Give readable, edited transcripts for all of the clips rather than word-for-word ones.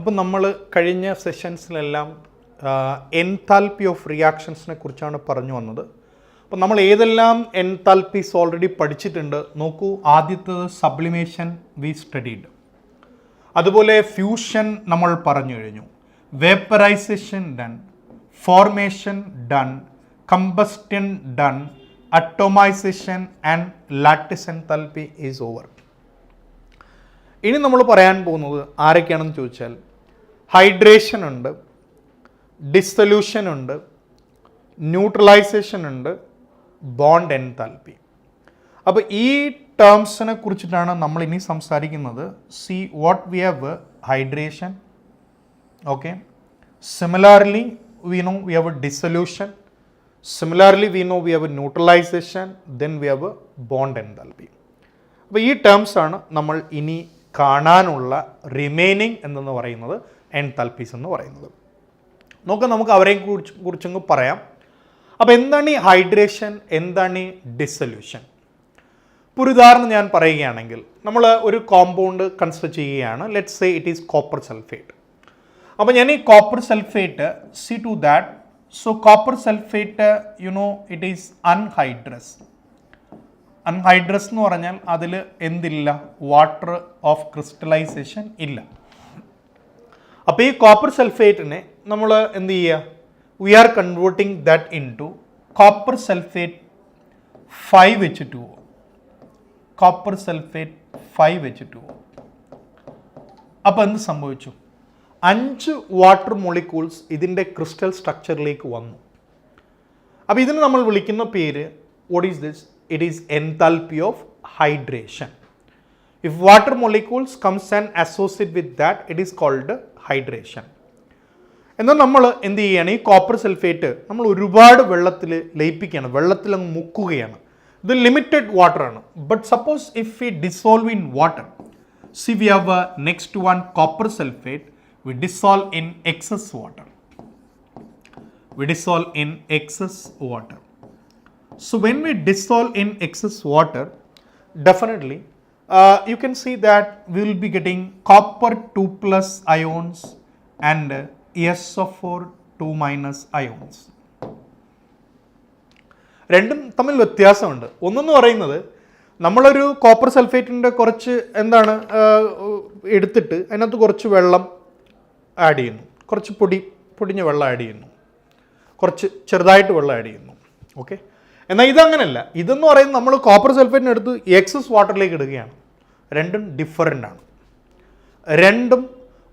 അപ്പം നമ്മൾ കഴിഞ്ഞ സെഷൻസിലെല്ലാം എൻതാൽപ്പി ഓഫ് റിയാക്ഷൻസിനെ കുറിച്ചാണ് പറഞ്ഞു വന്നത്. അപ്പം നമ്മൾ ഏതെല്ലാം എൻതാൽപ്പീസ് ഓൾറെഡി പഠിച്ചിട്ടുണ്ട് നോക്കൂ. ആദ്യത്തത് സബ്ലിമേഷൻ വി സ്റ്റഡീഡ്, അതുപോലെ ഫ്യൂഷൻ നമ്മൾ പറഞ്ഞു കഴിഞ്ഞു, vaporisation done, formation done, combustion done, atomisation and lattice enthalpy is over. ഇനി നമ്മൾ പറയാൻ പോകുന്നത് ആരൊക്കെയാണെന്ന് ചോദിച്ചാൽ ഹൈഡ്രേഷൻ ഉണ്ട്, ഡിസൊല്യൂഷൻ ഉണ്ട്, ന്യൂട്രലൈസേഷൻ ഉണ്ട്, ബോണ്ട് എൻതാൽപ്പി. അപ്പോൾ ഈ ടേംസിനെ കുറിച്ചിട്ടാണ് നമ്മൾ ഇനി സംസാരിക്കുന്നത്. C what we have hydration, okay. Similarly we know we have dissolution, similarly we know we have neutralisation, then we have bond enthalpy. അപ്പോൾ ഈ ടേംസ് ആണ് നമ്മൾ ഇനി കാണാനുള്ള റിമൈനിങ് എന്നു പറയുന്നത് എൻതാൽപ്പീസ് എന്ന് പറയുന്നത്. നോക്കാം, നമുക്ക് അവരെ കുറിച്ചങ്ങ് പറയാം. അപ്പോൾ എന്താണ് ഈ ഹൈഡ്രേഷൻ, എന്താണ് ഈ ഡിസൊല്യൂഷൻ? ഇപ്പോൾ ഒരു ഉദാഹരണം ഞാൻ പറയുകയാണെങ്കിൽ, നമ്മൾ ഒരു കോമ്പൗണ്ട് കൺസിഡർ ചെയ്യുകയാണ്. Let's say it is copper sulphate. അപ്പോൾ ഞാൻ ഈ copper sulphate see to that, so copper sulphate you know it is anhydrous. Anhydrous എന്ന് പറഞ്ഞാൽ അതിൽ എന്തില്ല, വാട്ടർ ഓഫ് ക്രിസ്റ്റലൈസേഷൻ ഇല്ല. അപ്പോൾ ഈ കോപ്പർ സൾഫേറ്റിനെ നമ്മൾ എന്ത് ചെയ്യുക, we are converting that into copper sulphate 5H2O. Copper sulphate 5H2O. അപ്പോൾ എന്ത് സംഭവിച്ചു, 5 വാട്ടർ മോളിക്യൂൾസ് ഇതിൻ്റെ ക്രിസ്റ്റൽ സ്ട്രക്ചറിലേക്ക് വന്നു. അപ്പോൾ ഇതിന് നമ്മൾ വിളിക്കുന്ന പേര് what is this? It is enthalpy of hydration. If water molecules comes and associate with that, it is called hydration. എന്നാൽ നമ്മൾ എന്ത് ചെയ്യുകയാണ്, ഈ കോപ്പർ സൾഫേറ്റ് നമ്മൾ ഒരുപാട് വെള്ളത്തിൽ ലയിപ്പിക്കുകയാണ്, വെള്ളത്തിൽ അങ്ങ് മുക്കുകയാണ്. ഇത് ലിമിറ്റഡ് വാട്ടർ ആണ്. But suppose if we dissolve in water, see we have next one copper sulphate, we dissolve in excess water. We dissolve in excess water. So when we dissolve in excess water, definitely you can see that we will be getting copper 2+ ions and SO4 2- ions. രണ്ടും തമ്മിൽ വ്യത്യാസമുണ്ട്. ഒന്നെന്ന് പറയുന്നത് നമ്മളൊരു copper സൾഫേറ്റിൻ്റെ കുറച്ച് എന്താണ് എടുത്തിട്ട് അതിനകത്ത് കുറച്ച് വെള്ളം ആഡ് ചെയ്യുന്നു, കുറച്ച് പൊടിഞ്ഞ വെള്ളം ആഡ് ചെയ്യുന്നു, കുറച്ച് ചെറുതായിട്ട് വെള്ളം ആഡ് ചെയ്യുന്നു, ഓക്കെ. എന്നാൽ ഇതങ്ങനെയല്ല. ഇതെന്ന് പറയുന്നത് നമ്മൾ കോപ്പർ സൾഫേറ്റിന് എടുത്ത് എക്സസ് വാട്ടറിലേക്ക് ഇടുകയാണ്. രണ്ടും ഡിഫറൻ്റ് ആണ്. രണ്ടും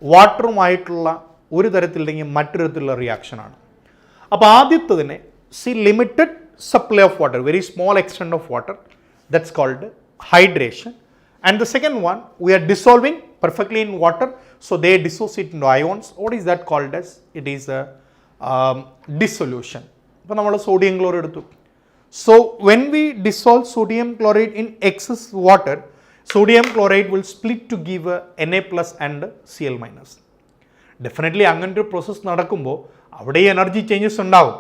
വാട്ടറുമായിട്ടുള്ള ഒരു തരത്തിലെങ്കിൽ മറ്റൊരു തരത്തിലുള്ള റിയാക്ഷനാണ്. അപ്പോൾ ആദ്യത്തതിനെ limited supply of water, very small extent of water, that's called hydration. And the second one, we are dissolving perfectly in water, so they dissociate into ions. What is that called as? It is a dissolution. അപ്പോൾ നമ്മൾ sodium chloride എടുത്തു. So when we dissolve sodium chloride in excess water, sodium chloride will split to give Na+ and Cl-. Definitely അങ്ങനത്തെ ഒരു process നടക്കുമ്പോൾ അവിടെ energy changes ഉണ്ടാവും.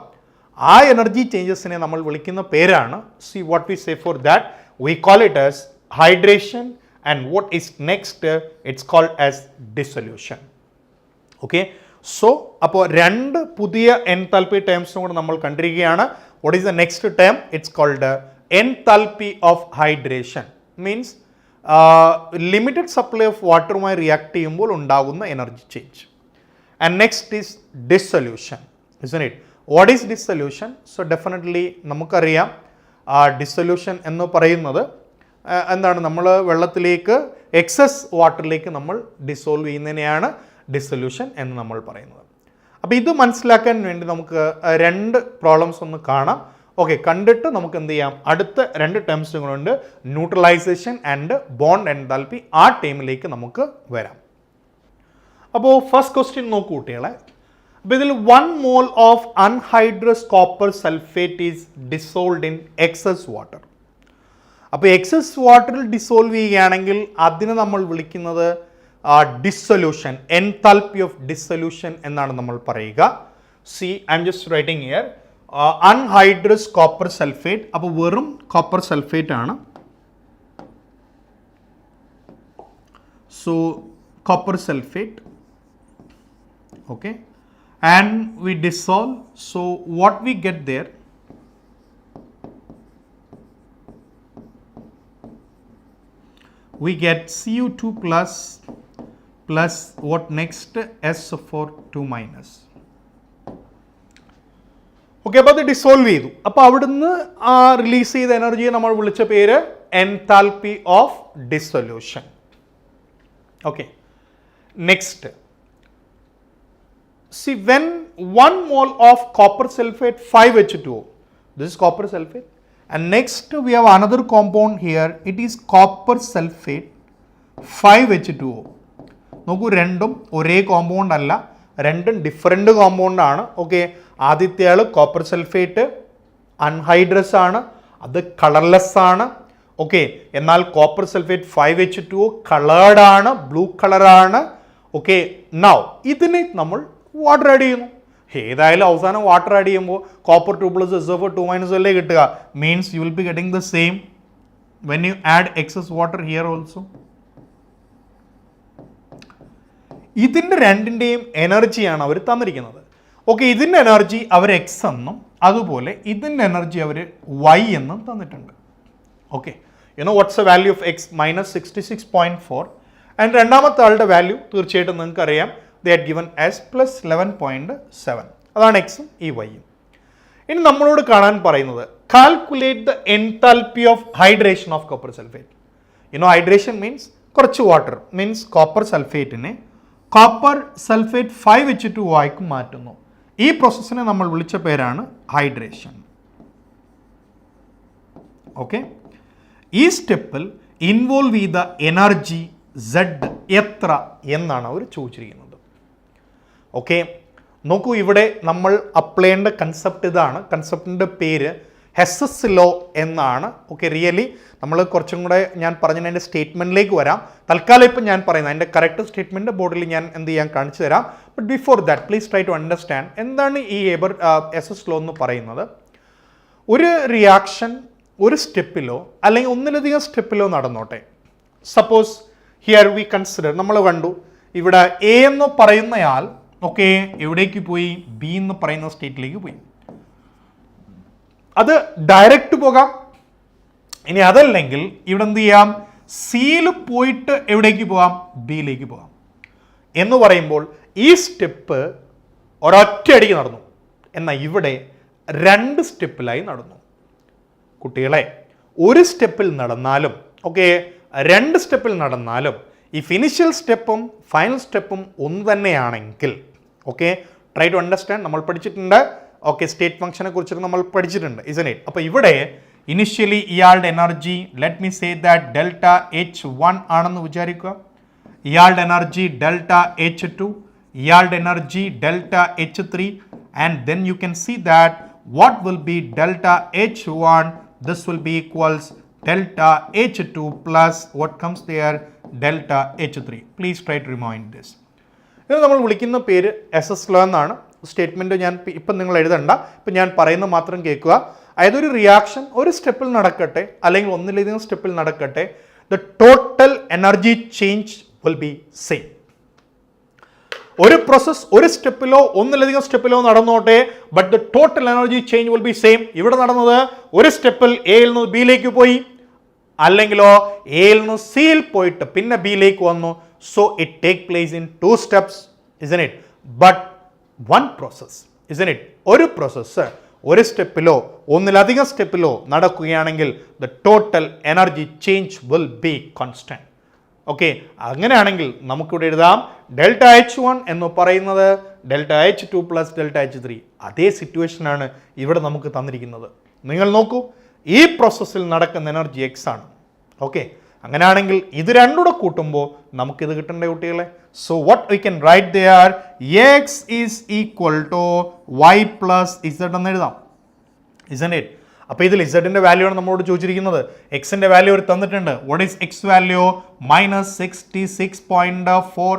ആ energy ചേഞ്ചസിനെ നമ്മൾ വിളിക്കുന്ന പേരാണ്, see what we say for that, we call it as hydration. And what is next, it's called as dissolution. Okay. So അപ്പോൾ രണ്ട് പുതിയ എൻതാൽപ്പി ടേംസും കൂടെ നമ്മൾ കണ്ടിരിക്കുകയാണ്. What is the next term? It's called enthalpy of hydration. Means limited supply of വാട്ടറുമായി react ചെയ്യുമ്പോൾ ഉണ്ടാകുന്ന energy change. And next is dissolution, isn't it? What is dissolution? So definitely നമുക്കറിയാം ഡിസൊല്യൂഷൻ എന്ന് പറയുന്നത് എന്താണ്, നമ്മൾ വെള്ളത്തിലേക്ക് എക്സസ് വാട്ടറിലേക്ക് നമ്മൾ ഡിസോൾവ് ചെയ്യുന്നതിനെയാണ് ഡിസൊല്യൂഷൻ എന്ന് നമ്മൾ പറയുന്നത്. അപ്പോൾ ഇത് മനസ്സിലാക്കാൻ വേണ്ടി നമുക്ക് രണ്ട് പ്രോബ്ലംസ് ഒന്ന് കാണാം. ഓക്കെ, കണ്ടിട്ട് നമുക്ക് എന്ത് ചെയ്യാം, അടുത്ത രണ്ട് ടേംസുകളുണ്ട്, ന്യൂട്രലൈസേഷൻ ആൻഡ് ബോണ്ട് എൻതാൽപ്പി. ആ ടൈമിലേക്ക് നമുക്ക് വരാം. അപ്പോൾ ഫസ്റ്റ് ക്വസ്റ്റ്യൻ നോക്കൂ കുട്ടികളെ. അപ്പോൾ ഇതിൽ 1 mole of anhydrous copper sulphate is dissolved in excess water. അപ്പോൾ എക്സസ് വാട്ടറിൽ ഡിസോൾവ് ചെയ്യുകയാണെങ്കിൽ അതിനെ നമ്മൾ വിളിക്കുന്നത് ഡിസൊല്യൂഷൻ, എൻതാൽപ്പി ഓഫ് ഡിസൊല്യൂഷൻ എന്നാണ് നമ്മൾ പറയുക. C I'm just writing here anhydrous copper sulphate. അപ്പോൾ വെറും കോപ്പർ സൾഫേറ്റ് ആണ്. So copper sulphate Okay, and we dissolve. So what we get there, we get Cu2 plus what next, SO4 minus. Okay, അപ്പോൾ അത് dissolve ചെയ്തു. അപ്പോൾ അവിടുന്ന് ആ release ചെയ്ത എനർജിയെ നമ്മൾ വിളിച്ച പേര് enthalpy of dissolution. Okay, next, see when 1 mole of copper sulfate 5H2O, this is copper sulfate, and next we have another compound here, it is copper sulfate 5H2O. നോക്കൂ, രണ്ടും ഒരേ കോമ്പൗണ്ട് അല്ല, രണ്ടും ഡിഫറെൻ്റ് കോമ്പൗണ്ട് ആണ്. Okay, ആദ്യത്തെ ആൾ copper sulphate anhydrous ആണ്, അത് colourless ആണ്. ഓക്കെ, എന്നാൽ കോപ്പർ സൾഫേറ്റ് 5H2O കളേർഡ് ആണ്, ബ്ലൂ കളറാണ്. ഓക്കെ, നൗ ഇതിന് നമ്മൾ വാട്ടർ ആഡ് ചെയ്യുന്നു. ഏതായാലും അവസാനം വാട്ടർ ആഡ് ചെയ്യുമ്പോൾ കോപ്പർ 2 + SO4 അല്ലേ കിട്ടുക. Means you will be getting the same when you add excess water here also. ഇതിൻ്റെ രണ്ടിൻ്റെയും എനർജിയാണ് അവർ തന്നിരിക്കുന്നത്. ഓക്കെ, ഇതിൻ്റെ എനർജി അവർ എക്സ് എന്നും അതുപോലെ ഇതിൻ്റെ എനർജി അവർ വൈ എന്നും തന്നിട്ടുണ്ട്. Okay, you know what's a value of X -66.4 and രണ്ടാമത്തെ ആളുടെ വാല്യൂ തീർച്ചയായിട്ടും നിങ്ങൾക്ക് അറിയാം, ദേ ഹാഡ് ഗിവൻ എസ് +11.7. അതാണ് എക്സും ഈ വൈയും. ഇനി നമ്മളോട് കാണാൻ പറയുന്നത് calculate the enthalpy of hydration of copper sulphate. You know hydration means കുറച്ച് വാട്ടർ, മീൻസ് കോപ്പർ സൾഫേറ്റിനെ കോപ്പർ സൾഫേറ്റ് 5H2O ആക്കി മാറ്റുന്നു. ഈ പ്രോസസ്സിനെ നമ്മൾ വിളിച്ച പേരാണ് ഹൈഡ്രേഷൻ. ഓക്കെ, ഈ സ്റ്റെപ്പിൽ ഇൻവോൾവ് ചെയ്ത എനർജി Z എത്ര എന്നാണ് അവർ ചോദിച്ചിരിക്കുന്നത്. ഓക്കെ, നോക്കൂ, ഇവിടെ നമ്മൾ അപ്ലൈ ചെയ്യേണ്ട കൺസെപ്റ്റ് ഇതാണ്. കൺസെപ്റ്റിൻ്റെ പേര് ഹെസ്സസ് ലോ എന്നാണ്. ഓക്കെ, റിയലി നമ്മൾ കുറച്ചും കൂടെ ഞാൻ പറഞ്ഞതിൻ്റെ സ്റ്റേറ്റ്മെൻറ്റിലേക്ക് വരാം. തൽക്കാലം ഇപ്പം ഞാൻ പറയുന്നത് അതിൻ്റെ കറക്റ്റ് സ്റ്റേറ്റ്മെൻറ്റ് ബോർഡിൽ ഞാൻ എന്ത് ചെയ്യാൻ കാണിച്ചു തരാം. But before that please try to understand എന്താണ് ഈ ഹെസ്സസ് ലോ എന്ന് പറയുന്നത്. ഒരു റിയാക്ഷൻ ഒരു സ്റ്റെപ്പിലോ അല്ലെങ്കിൽ ഒന്നിലധികം സ്റ്റെപ്പിലോ നടന്നോട്ടെ. സപ്പോസ് ഹിയർ വി കൺസിഡർ, നമ്മൾ കണ്ടു ഇവിടെ എ എന്ന് പറയുന്നയാൾ ഓക്കെ എവിടേക്ക് പോയി, ബി എന്ന് പറയുന്ന സ്റ്റേറ്റിലേക്ക് പോയി. അത് ഡയറക്റ്റ് പോകാം. ഇനി അതല്ലെങ്കിൽ ഇവിടെ എന്ത് ചെയ്യാം, സിയിൽ പോയിട്ട് എവിടേക്ക് പോകാം, ബിയിലേക്ക് പോകാം. എന്ന് പറയുമ്പോൾ ഈ സ്റ്റെപ്പ് ഒരൊറ്റയടിക്ക് നടന്നു, എന്നാൽ ഇവിടെ 2 സ്റ്റെപ്പിലായി നടന്നു. കുട്ടികളെ, ഒരു സ്റ്റെപ്പിൽ നടന്നാലും ഓക്കെ 2 സ്റ്റെപ്പിൽ നടന്നാലും ഈ ഫിനിഷ്യൽ സ്റ്റെപ്പും ഫൈനൽ സ്റ്റെപ്പും ഒന്ന് തന്നെയാണെങ്കിൽ ഓക്കെ ട്രൈ ടു അണ്ടർസ്റ്റാൻഡ്. നമ്മൾ പഠിച്ചിട്ടുണ്ട് ഓക്കെ, സ്റ്റേറ്റ് ഫംഗ്ഷനെ കുറിച്ചിട്ട് നമ്മൾ പഠിച്ചിട്ടുണ്ട്, ഇസന്റ് ഇറ്റ്. അപ്പോൾ ഇവിടെ ഇനിഷ്യലി ഇയാളുടെ energy let me say that delta H1 ആണെന്ന് വിചാരിക്കുക. ഇയാളുടെ എനർജി ഡെൽറ്റ H2, ഇയാളുടെ energy delta H3 and then you can see that what will be delta H1, this will be equals delta H2 plus what comes there delta H3. Please try to remind this. ഇത് നമ്മൾ വിളിക്കുന്ന പേര് SS law എന്നാണ്. Statement ഞാൻ ഇപ്പം നിങ്ങൾ എഴുതണ്ട, ഇപ്പം ഞാൻ പറയുന്നത് മാത്രം കേൾക്കുക. അതായത് ഒരു റിയാക്ഷൻ ഒരു സ്റ്റെപ്പിൽ നടക്കട്ടെ അല്ലെങ്കിൽ ഒന്നിലധികം സ്റ്റെപ്പിൽ നടക്കട്ടെ, the total energy change will be same. ഒരു പ്രോസസ് ഒരു സ്റ്റെപ്പിലോ ഒന്നിലധികം സ്റ്റെപ്പിലോ നടന്നോട്ടെ, but the total energy change will be same. ഇവിടെ നടന്നത് ഒരു സ്റ്റെപ്പിൽ എയിൽ നിന്ന് ബിയിലേക്ക് പോയി, അല്ലെങ്കിലോ എയിൽ നിന്ന് സിയിൽ പോയിട്ട് പിന്നെ ബിയിലേക്ക് വന്നു. So it take place in 2 steps, isn't it? But one process, isn't it? ഒരു പ്രോസസ്സ് ഒരു സ്റ്റെപ്പിലോ ഒന്നിലധികം സ്റ്റെപ്പിലോ നടക്കുകയാണെങ്കിൽ the total energy change will B constant. Okay, അങ്ങനെയാണെങ്കിൽ നമുക്കിവിടെ എഴുതാം ഡെൽറ്റ H1 എന്ന് പറയുന്നത് delta H2 plus delta H3. അതേ സിറ്റുവേഷനാണ് ഇവിടെ നമുക്ക് തന്നിരിക്കുന്നത്. നിങ്ങൾ നോക്കൂ, ഈ പ്രോസസ്സിൽ നടക്കുന്ന എനർജി എക്സ് ആണ്. ഓക്കെ, അങ്ങനെയാണെങ്കിൽ ഇത് രണ്ടും കൂടെ കൂട്ടുമ്പോൾ നമുക്കിത് കിട്ടേണ്ട കുട്ടികളെ. So what we can write there, X is equal to Y plus Z എന്ന് എഴുതാം, ഇസന്റ് ഇറ്റ്? അപ്പോൾ ഇതിൽ ഇസഡിൻ്റെ വാല്യൂ ആണ് നമ്മളോട് ചോദിച്ചിരിക്കുന്നത്. എക്സിൻ്റെ വാല്യൂ അവർ തന്നിട്ടുണ്ട്. What is X value? -66.4.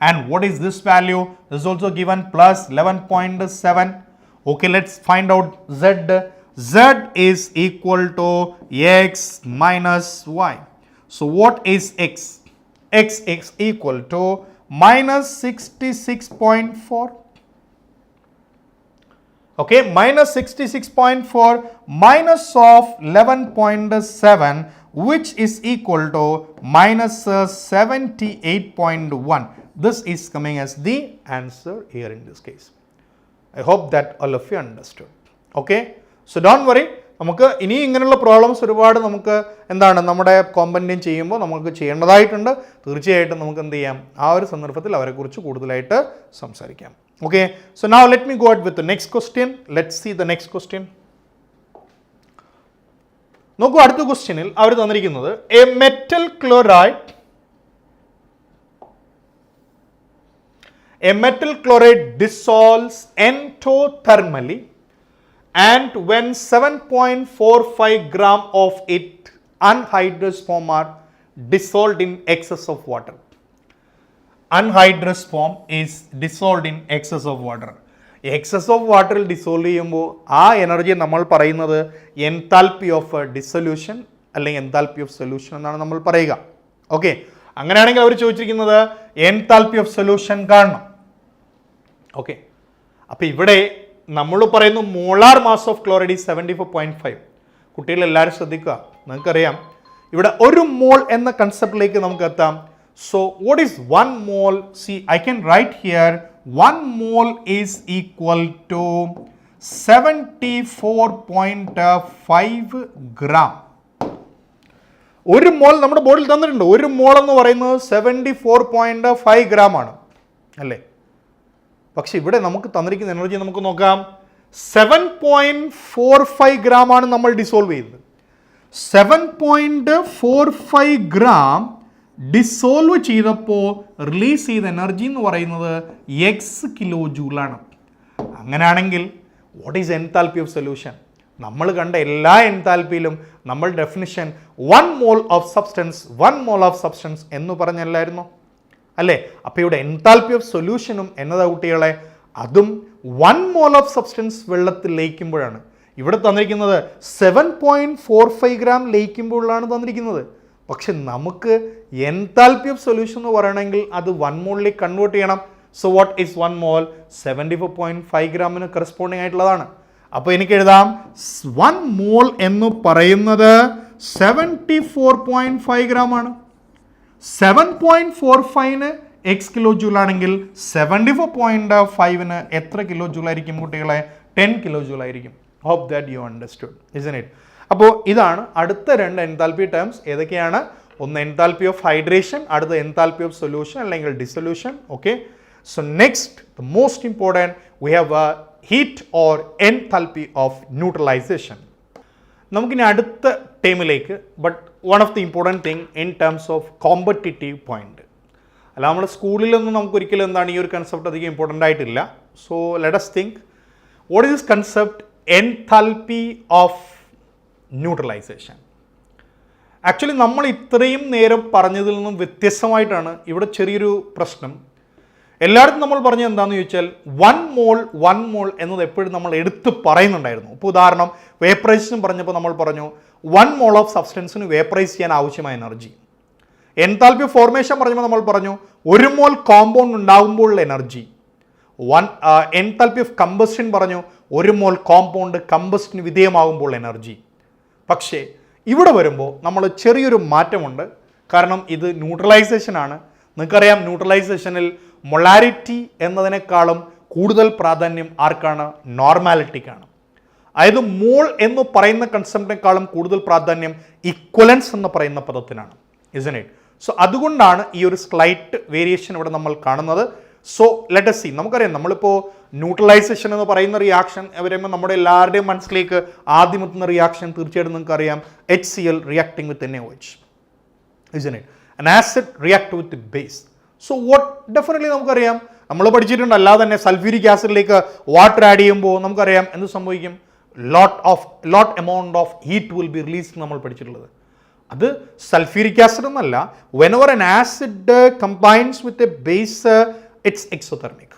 And what is this value? This also given +11.7. Okay, let's find out Z. Z is equal to x minus y. So what is x? X is equal to minus 66.4. Okay, minus 66.4 minus of 11.7, which is equal to minus 78.1. This is coming as the answer here in this case. I hope that all of you understood. Okay, so don't worry. നമുക്ക് ഇനി ഇങ്ങനെയുള്ള problems ഒരുപാട് നമുക്ക് എന്താണ് നമ്മുടെ കോമ്പന്യം ചെയ്യുമ്പോൾ നമുക്ക് ചെയ്യേണ്ടതായിട്ടുണ്ട്. തീർച്ചയായിട്ടും നമുക്ക് എന്ത് ചെയ്യാം, ആ ഒരു സന്ദർഭത്തിൽ അവരെക്കുറിച്ച് കൂടുതലായിട്ട് സംസാരിക്കാം. Okay, so now let me go ahead with the next question. Let's see the next question. നോക്കൂ, അടുത്ത ക്വസ്റ്റ്യനിൽ അവർ തന്നിരിക്കുന്നത് A metal chloride dissolves endothermally, and when 7.45 gram of its anhydrous form are dissolved in excess of water. Anhydrous form is dissolved in excess of water. Excess of വാട്ടറിൽ dissolve ചെയ്യുമ്പോൾ ആ energy നമ്മൾ പറയുന്നത് enthalpy of dissolution അല്ലെങ്കിൽ enthalpy of solution എന്നാണ് നമ്മൾ പറയുക. Okay, അങ്ങനെയാണെങ്കിൽ അവർ ചോദിച്ചിരിക്കുന്നത് എൻതാൽപ്പി ഓഫ് സൊല്യൂഷൻ കാണണം. ഓക്കെ, അപ്പോൾ ഇവിടെ നമ്മൾ പറയുന്നു molar mass of chloride is 74.5. കുട്ടികൾ എല്ലാവരും ശ്രദ്ധിക്കുക, നിങ്ങൾക്കറിയാം ഇവിടെ ഒരു മോൾ എന്ന കൺസെപ്റ്റിലേക്ക് നമുക്ക് എത്താം. So what is 1 mole? See, I can write here 1 mole is equal to 74.5 gram. ഒരു മോൾ നമ്മുടെ ബോഡിയിൽ തന്നിട്ടുണ്ട്. ഒരു മോൾ എന്ന് പറയുന്നത് 74.5 gram ആണ് അല്ലേ? പക്ഷെ ഇവിടെ നമുക്ക് തന്നിരിക്കുന്ന എനർജി നമുക്ക് നോക്കാം. 7.45 gram ആണ് നമ്മൾ ഡിസോൾവ് ചെയ്തത്. 7.45 gram ഡിസോൾവ് ചെയ്തപ്പോൾ റിലീസ് ചെയ്ത എനർജി എന്ന് പറയുന്നത് എക്സ് കിലോ ജൂളാണ്. അങ്ങനെയാണെങ്കിൽ what is enthalpy of solution? നമ്മൾ കണ്ട എല്ലാ എൻതാൽപ്പിയിലും നമ്മൾ ഡെഫിനിഷൻ 1 മോൾ ഓഫ് സബ്സ്റ്റൻസ് എന്ന് പറഞ്ഞല്ലായിരുന്നു അല്ലേ? അപ്പോൾ ഇവിടെ എൻതാൽപ്പി ഓഫ് സൊല്യൂഷനും എന്നതാ കുട്ടികളെ, അതും 1 മോൾ ഓഫ് സബ്സ്റ്റൻസ് വെള്ളത്തിൽ ലയിക്കുമ്പോഴാണ്. ഇവിടെ തന്നിരിക്കുന്നത് 7.45 gram ലയിക്കുമ്പോഴാണ് തന്നിരിക്കുന്നത്. പക്ഷെ നമുക്ക് എൻതാൽപ്പി ഓഫ് സൊല്യൂഷൻ എന്ന് പറയണമെങ്കിൽ അത് 1 മോളിലേക്ക് കൺവേർട്ട് ചെയ്യണം. സോ വാട്ട് ഈസ് 1 മോൾ? 74.5 ഗ്രാമിന് കറസ്പോണ്ടിങ് ആയിട്ടുള്ളതാണ്. അപ്പോൾ എനിക്ക് എഴുതാം 1 മോൾ എന്ന് പറയുന്നത് 74.5 ഗ്രാം ആണ്. 7.45ന് എക്സ് കിലോ ജൂൾ ആണെങ്കിൽ 74.5ന് എത്ര കിലോ ജൂൾ ആയിരിക്കും കുട്ടികളെ? 10 കിലോ ജൂൾ ആയിരിക്കും. Hope that you understood, isn't it? അപ്പോൾ ഇതാണ് അടുത്ത 2 എൻതാൽപ്പി ടേംസ്. ഏതൊക്കെയാണ്? ഒന്ന് എൻതാൽപ്പി ഓഫ് ഹൈഡ്രേഷൻ, അടുത്ത എൻതാൽപ്പി ഓഫ് സൊല്യൂഷൻ അല്ലെങ്കിൽ dissolution. Okay, so next the most important we have heat or enthalpy of neutralization. നമുക്കിനി അടുത്ത ടേമിലേക്ക്, but one of the important thing in terms of competitive point. അല്ല, നമ്മുടെ സ്കൂളിലൊന്നും നമുക്കൊരിക്കലും എന്താണ് ഈ ഒരു കൺസെപ്റ്റ് അധികം ഇമ്പോർട്ടൻ്റ് ആയിട്ടില്ല. So let us think what is this concept enthalpy of neutralisation. Actually നമ്മൾ ഇത്രയും നേരം പറഞ്ഞതിൽ നിന്നും വ്യത്യസ്തമായിട്ടാണ് ഇവിടെ ചെറിയൊരു പ്രശ്നം. എല്ലായിടത്തും നമ്മൾ പറഞ്ഞത് എന്താണെന്ന് ചോദിച്ചാൽ 1 മോൾ എന്നത് എപ്പോഴും നമ്മൾ എടുത്ത് പറയുന്നുണ്ടായിരുന്നു. ഇപ്പോൾ ഉദാഹരണം വേപ്പറൈസേഷൻ പറഞ്ഞപ്പോൾ നമ്മൾ പറഞ്ഞു 1 മോൾ ഓഫ് സബ്സ്റ്റൻസിന് വേപ്പറൈസ് ചെയ്യാൻ ആവശ്യമായ എനർജി. എൻതാൽപ്പി ഫോർമേഷൻ പറഞ്ഞപ്പോൾ നമ്മൾ പറഞ്ഞു 1 മോൾ കോമ്പൗണ്ട് ഉണ്ടാകുമ്പോഴുള്ള എനർജി. എൻതാൽപ്പി ഓഫ് കമ്പസ്റ്റൻ പറഞ്ഞു 1 മോൾ കോമ്പൗണ്ട് കമ്പസ്റ്റിന് വിധേയമാകുമ്പോൾ എനർജി. പക്ഷേ ഇവിടെ വരുമ്പോൾ നമ്മൾ ചെറിയൊരു മാറ്റമുണ്ട്. കാരണം ഇത് ന്യൂട്രലൈസേഷൻ ആണ്. നിങ്ങൾക്കറിയാം ന്യൂട്രലൈസേഷനിൽ മൊളാരിറ്റി എന്നതിനേക്കാളും കൂടുതൽ പ്രാധാന്യം ആർക്കാണ്? നോർമാലിറ്റിക്കാണ്. അതായത് മോൾ എന്ന് പറയുന്ന കൺസെപ്റ്റിനേക്കാളും കൂടുതൽ പ്രാധാന്യം ഇക്വലൻസ് എന്ന് പറയുന്ന പദത്തിനാണ്, ഇസ്ന്റ് ഇറ്റ്? സോ അതുകൊണ്ടാണ് ഈ ഒരു സ്ലൈറ്റ് വേരിയേഷൻ ഇവിടെ നമ്മൾ കാണുന്നത്. So let us see. നമുക്കറിയാം നമ്മളിപ്പോൾ ന്യൂട്രലൈസേഷൻ എന്ന് പറയുന്ന റിയാക്ഷൻ വരുമ്പോൾ നമ്മുടെ എല്ലാവരുടെയും മനസ്സിലേക്ക് ആദ്യം എത്തുന്ന റിയാക്ഷൻ തീർച്ചയായിട്ടും നിങ്ങൾക്കറിയാം HCl reacting with NaOH, isn't it? An acid react with base. So what definitely നമുക്കറിയാം, നമ്മൾ പഠിച്ചിട്ടുണ്ട്. അല്ലാതെ തന്നെ സൾഫ്യൂരിക് ആസിഡിലേക്ക് വാട്ടർ ആഡ് ചെയ്യുമ്പോൾ നമുക്കറിയാം എന്ത് സംഭവിക്കും? Lot amount of heat will be released നമ്മൾ പഠിച്ചിട്ടുള്ളത്. അത് സൾഫ്യൂരിക് ആസിഡ് എന്നല്ല, whenever an acid combines with a base it's exothermic.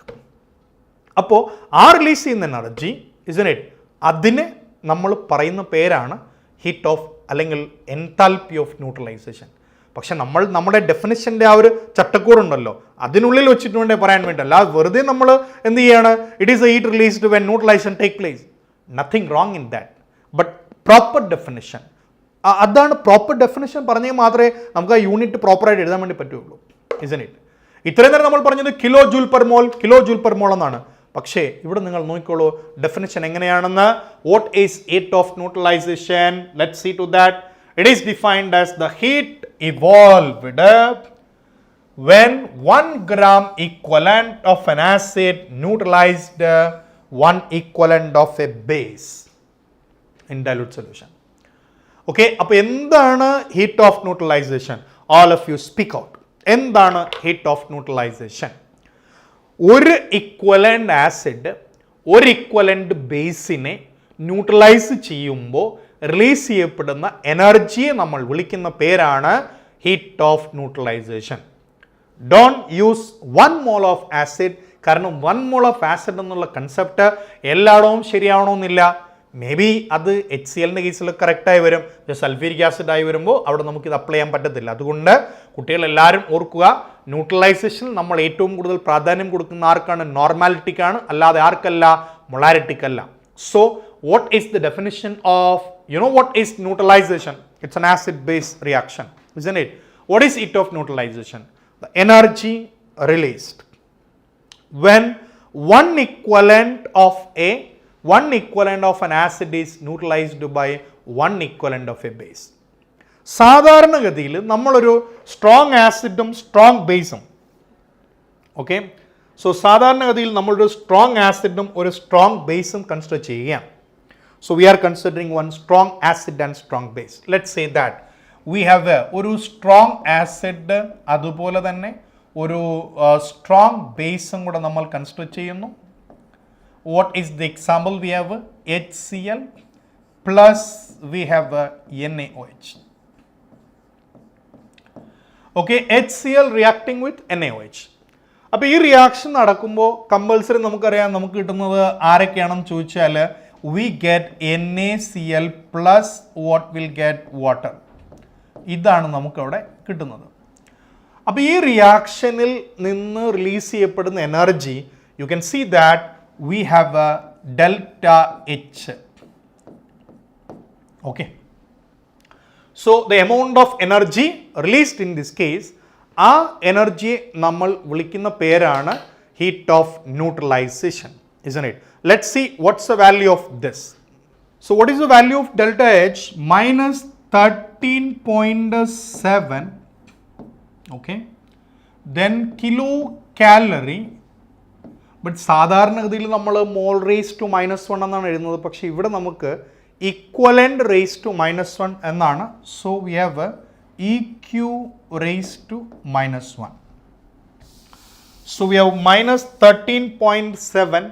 അപ്പോൾ ആ റിലീസ് ചെയ്യുന്ന എനർജി, isn't it, അതിന് നമ്മൾ പറയുന്ന പേരാണ് ഹീറ്റ് ഓഫ് അല്ലെങ്കിൽ എൻതാൽപ്പി ഓഫ് ന്യൂട്രലൈസേഷൻ. പക്ഷെ നമ്മുടെ ഡെഫിനിഷൻ്റെ ആ ഒരു ചട്ടക്കൂടുണ്ടല്ലോ, അതിനുള്ളിൽ വെച്ചിട്ട് വേണ്ടേ പറയാൻ വേണ്ടി. അല്ലാതെ വെറുതെ നമ്മൾ എന്ത് ചെയ്യാണ്, it is A heat released when neutralisation take place, nothing wrong in that. But proper definition, അതാണ് പ്രോപ്പർ ഡെഫിനിഷൻ പറഞ്ഞെങ്കിൽ മാത്രമേ നമുക്ക് ആ യൂണിറ്റ് പ്രോപ്പറായിട്ട് എഴുതാൻ വേണ്ടി പറ്റുള്ളൂ, ഇസൻ ഇറ്റ്. ഇത്രയും നേരം നമ്മൾ പറഞ്ഞത് കിലോ ജൂൾ പെർ മോൾ എന്നാണ്. പക്ഷേ ഇവിടെ നിങ്ങൾ നോക്കിക്കോളൂ ഡെഫിനിഷൻ എങ്ങനെയാണെന്ന്. What is heat of neutralization? Let's see to that. It is defined as the heat evolved when 1 gram equivalent of an acid neutralized 1 equivalent of a base in dilute solution. Okay, അപ്പോൾ എന്താണ് heat of neutralization? All of you speak out. എന്താണ് heat of neutralization? ഒരു equivalent acid ഒരു equivalent ബേസിനെ neutralize ചെയ്യുമ്പോൾ release ചെയ്യപ്പെടുന്ന എനർജിയെ നമ്മൾ വിളിക്കുന്ന പേരാണ് heat of neutralization. Don't use 1 mole of acid. കാരണം 1 മോൾ ഓഫ് ആസിഡ് എന്നുള്ള കൺസെപ്റ്റ് എല്ലായിടവും ശരിയാവണമെന്നില്ല. മേ ബി അത് HCl കേസിൽ കറക്റ്റായി വരും, സൾഫ്യൂരിക് ആസിഡ് ആയി വരുമ്പോൾ അവിടെ നമുക്കിത് അപ്ലൈ ചെയ്യാൻ പറ്റത്തില്ല. അതുകൊണ്ട് കുട്ടികളെല്ലാവരും ഓർക്കുക, ന്യൂട്രലൈസേഷൻ നമ്മൾ ഏറ്റവും കൂടുതൽ പ്രാധാന്യം കൊടുക്കുന്ന ആർക്കാണ്? നോർമാലിറ്റിക്കാണ്, അല്ലാതെ ആർക്കല്ല? മൊളാരിറ്റിക്കല്ല. So what is the definition of, what is neutralization? It's an acid base reaction, isn't it? What is heat of neutralization? The energy released when one equivalent of an acid is neutralized by one equivalent of a base. സാധാരണഗതിയിൽ നമ്മളൊരു strong ആസിഡും strong ബേസും, okay, so സാധാരണഗതിയിൽ നമ്മളൊരു strong ആസിഡും ഒരു strong ബേസും consider ചെയ്യുകയാണ്. So we are considering one strong acid and strong base. Let's say that we have ഒരു strong acid അതുപോലെ തന്നെ ഒരു strong ബേസും കൂടെ നമ്മൾ കൺസിഡർ ചെയ്യുന്നു. What is the example? We have HCl plus we have NaOH. Okay, HCl reacting with NaOH. അപ്പോൾ ഈ reaction നടക്കുമ്പോൾ കമ്പൽസറി നമുക്കറിയാം നമുക്ക് കിട്ടുന്നത് ആരൊക്കെയാണെന്ന് ചോദിച്ചാൽ we get NaCl plus what will get water. ഇതാണ് നമുക്കവിടെ കിട്ടുന്നത്. അപ്പോൾ ഈ റിയാക്ഷനിൽ നിന്ന് റിലീസ് ചെയ്യപ്പെടുന്ന energy, you can see that we have a delta H. Okay. So the amount of energy released in this case, ആ എനർജിയെ നമ്മൾ വിളിക്കുന്ന പേരാണ് heat of neutralization, isn't it? Let's see what's the value of this. So what is the value of delta H? Minus 13.7, okay, then kilocalorie. But സാധാരണഗതിയിൽ നമ്മൾ മോൾ raise to -1 എന്നാണ് എഴുതുന്നത്, പക്ഷേ ഇവിടെ നമുക്ക് ഇക്വലന്റ് റേസ് ടു -1 എന്നാണ്. So we have EQ raise to -1. So we have -13.7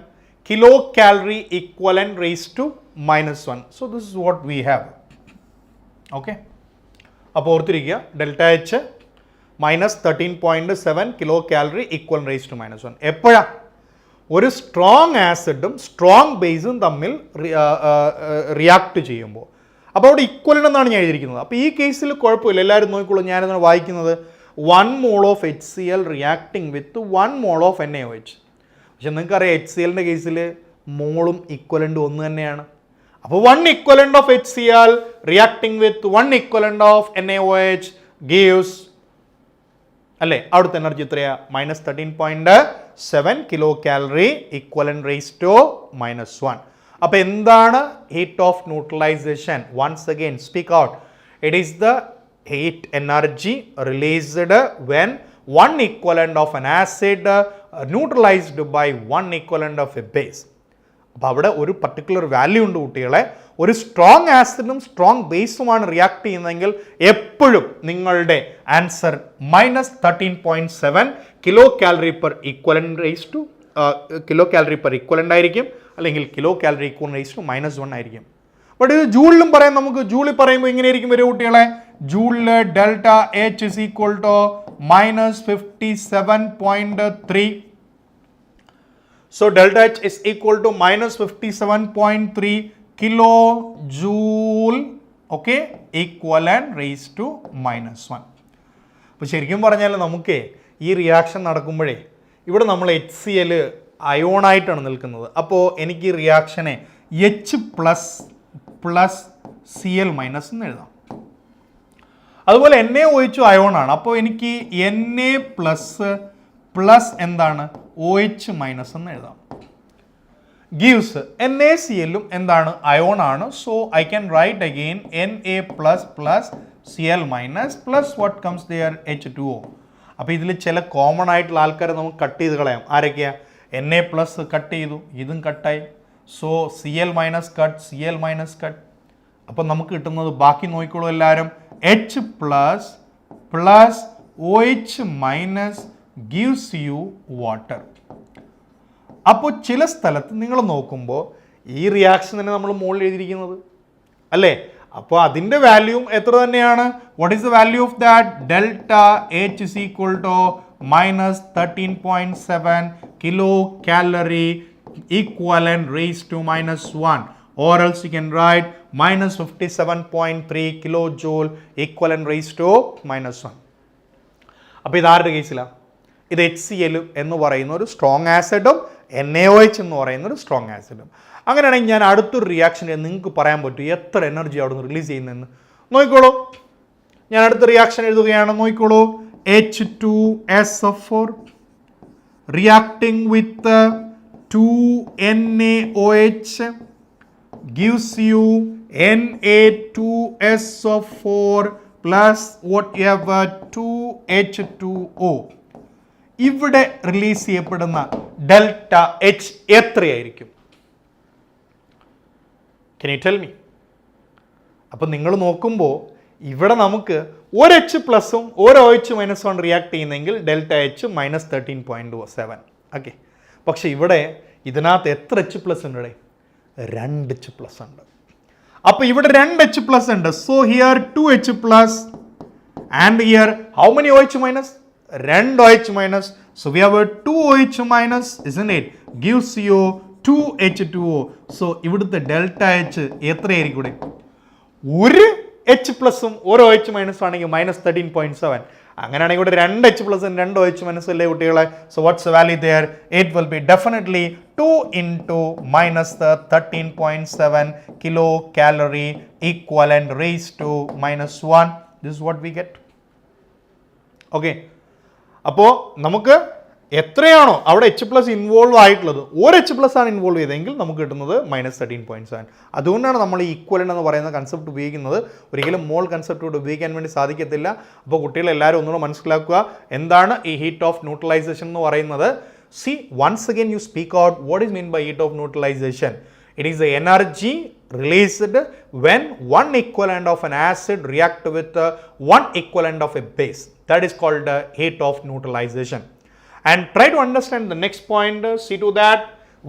kilocalorie equivalent raised to -1. So this is what we have. Okay. അപ്പോൾ ഓർത്തിരിക്കുക delta H -13.7 kilocalorie equivalent raised to -1. എപ്പോഴാണ് ഒരു സ്ട്രോങ് ആസിഡും സ്ട്രോങ് ബേസും തമ്മിൽ react ചെയ്യുമ്പോൾ. അപ്പോൾ അവിടെ ഇക്വലൻ്റ് എന്നാണ് ഞാൻ എഴുതിയിരിക്കുന്നത്. അപ്പോൾ ഈ കേസിൽ കുഴപ്പമില്ല, എല്ലാവരും നോക്കിക്കോളൂ. ഞാനിതാണ് വായിക്കുന്നത് 1 mole of HCl reacting with 1 mole of NaOH. പക്ഷെ നിങ്ങൾക്കറിയാം HCl കേസിൽ മോളും ഇക്വലൻ്റും ഒന്ന് തന്നെയാണ്. അപ്പോൾ 1 equivalent of HCl reacting with 1 equivalent of NaOH gives, അല്ലേ, അവിടുത്തെ എനർജി എത്രയാ? -13.7 kilocalorie equivalent raised to -1. അപ്പോൾ എന്താണ് heat of neutralization? Once again speak out. It is the heat energy released when 1 equivalent of an acid neutralized by 1 equivalent of a base. അപ്പോൾ അവിടെ ഒരു particular value ഉണ്ട് കുട്ടികളെ. ഒരു strong ആസിഡും strong ബേസുമാണ് react ചെയ്യുന്നതെങ്കിൽ എപ്പോഴും നിങ്ങളുടെ answer -13.7 kilocalorie per equivalent raised to kilocalorie per equivalent ആയിരിക്കും, അല്ലെങ്കിൽ kilocalorie equivalent raised to -1 ആയിരിക്കും. ബട്ട് ഇത് ജൂളിലും പറയാം. നമുക്ക് ജൂളിൽ പറയുമ്പോൾ ഇങ്ങനെയായിരിക്കും വരും കുട്ടികളെ. ജൂളിൽ delta H is equal to -57.3. So delta H is equal to -57.3 kilojoule, okay, equivalent raised to -1. അപ്പോൾ ശരിക്കും പറഞ്ഞാൽ നമുക്ക് ഈ റിയാക്ഷൻ നടക്കുമ്പോഴേ ഇവിടെ നമ്മൾ HCl അയോണായിട്ടാണ് നിൽക്കുന്നത്. അപ്പോൾ എനിക്ക് ഈ റിയാക്ഷനെ H++Cl- എന്ന് എഴുതാം. അതുപോലെ NaOH അയോണാണ്. അപ്പോൾ എനിക്ക് Na++ എന്താണ് OH- എന്ന് എഴുതാം. ഗീവ്സ് NaCl എന്താണ് അയോണാണ്. So I can write again Na++Cl- plus what comes there H2O. അപ്പോൾ ഇതിൽ ചില കോമൺ ആയിട്ടുള്ള ആൾക്കാരെ നമുക്ക് കട്ട് ചെയ്ത് കളയാം. ആരൊക്കെയാണ്? Na+ കട്ട് ചെയ്തു, ഇതും കട്ടായി. So Cl- cut. അപ്പം നമുക്ക് കിട്ടുന്നത് ബാക്കി നോക്കിക്കോളൂ എല്ലാവരും. H++OH- gives you water. അപ്പോൾ ചില സ്ഥലത്ത് നിങ്ങൾ നോക്കുമ്പോൾ ഈ റിയാക്ഷൻ തന്നെ നമ്മൾ മുകളിൽ എഴുതിയിരിക്കുന്നത് അല്ലേ? അപ്പോൾ അതിൻ്റെ വാല്യൂം എത്ര തന്നെയാണ്? What is the value of that? ΔH is equal to -13.7 kilocalorie equivalent raised to -1, or else you can write -57.3 kilojoule equivalent raised to -1. അപ്പോൾ ഇതാരുടെ കേസിലാണ്? ഇത് HCl എന്ന് പറയുന്ന ഒരു സ്ട്രോങ് ആസിഡും NaOH എന്ന് പറയുന്ന ഒരു സ്ട്രോങ് ആസിഡും. അങ്ങനെയാണെങ്കിൽ ഞാൻ അടുത്തൊരു റിയാക്ഷൻ നിങ്ങൾക്ക് പറയാൻ പറ്റും എത്ര എനർജി അവിടെ നിന്ന് റിലീസ് ചെയ്യുന്നതെന്ന്. നോക്കിക്കോളൂ, ഞാൻ അടുത്ത റിയാക്ഷൻ എഴുതുകയാണ്. നോക്കിക്കോളൂ, H2SO4 reacting with 2NaOH gives you Na2SO4 plus whatever 2H2O. ഇവിടെ റിലീസ് ചെയ്യപ്പെടുന്ന ΔH എത്രയായിരിക്കും? Can you tell me? അപ്പോൾ നിങ്ങൾ നോക്കുമ്പോൾ ഇവിടെ നമുക്ക് ഒരു H+ ഒരു OH- റിയാക്ട് ചെയ്യുന്നെങ്കിൽ ΔH -13.7. ഓക്കെ, പക്ഷെ ഇവിടെ ഇതിനകത്ത് എത്ര H+ ഉണ്ട്? 2 H+ ഉണ്ട്. അപ്പോൾ ഇവിടെ 2 H+ ഉണ്ട്. So here 2 H+ and here how many OH-? 2 OH-. So we have a 2 OH-, isn't it? Gives you 2 H2O. So ഇവിടുത്തെ ΔH എത്രയായിരിക്കും? ഇവിടെ ഒരു H+ ഒരു OH- ആണെങ്കിൽ -13.7. അങ്ങനെയാണെങ്കിൽ ഇവിടെ 2 H+ 2 OH- അല്ലേ കുട്ടികളെ? So what's value there? It will be definitely 2 × -13.7 kilocalorie equivalent raised to -1. This is what we get. Okay, അപ്പോൾ നമുക്ക് എത്രയാണോ അവിടെ H+ ഇൻവോൾവ് ആയിട്ടുള്ളത്, ഒരു H+ ആണ് ഇൻവോൾവ് ചെയ്തതെങ്കിൽ നമുക്ക് കിട്ടുന്നത് -13.7. അതുകൊണ്ടാണ് നമ്മൾ ഈ ഈക്വലൻ്റ് എന്ന് പറയുന്ന കൺസെപ്റ്റ് ഉപയോഗിക്കുന്നത്. ഒരിക്കലും മോൾ കൺസെപ്റ്റ് കൊണ്ട് ഉപയോഗിക്കാൻ വേണ്ടി സാധിക്കത്തില്ല. അപ്പോൾ കുട്ടികൾ എല്ലാവരും ഒന്നുകൂടെ മനസ്സിലാക്കുക എന്താണ് ഈ ഹീറ്റ് ഓഫ് ന്യൂട്രലൈസേഷൻ എന്ന് പറയുന്നത്. See, once again you speak out what is meant by heat of neutralization. It is the energy released when one equivalent of an acid react with one equivalent of a base. That is called heat of neutralization. And try to understand the next point. See to that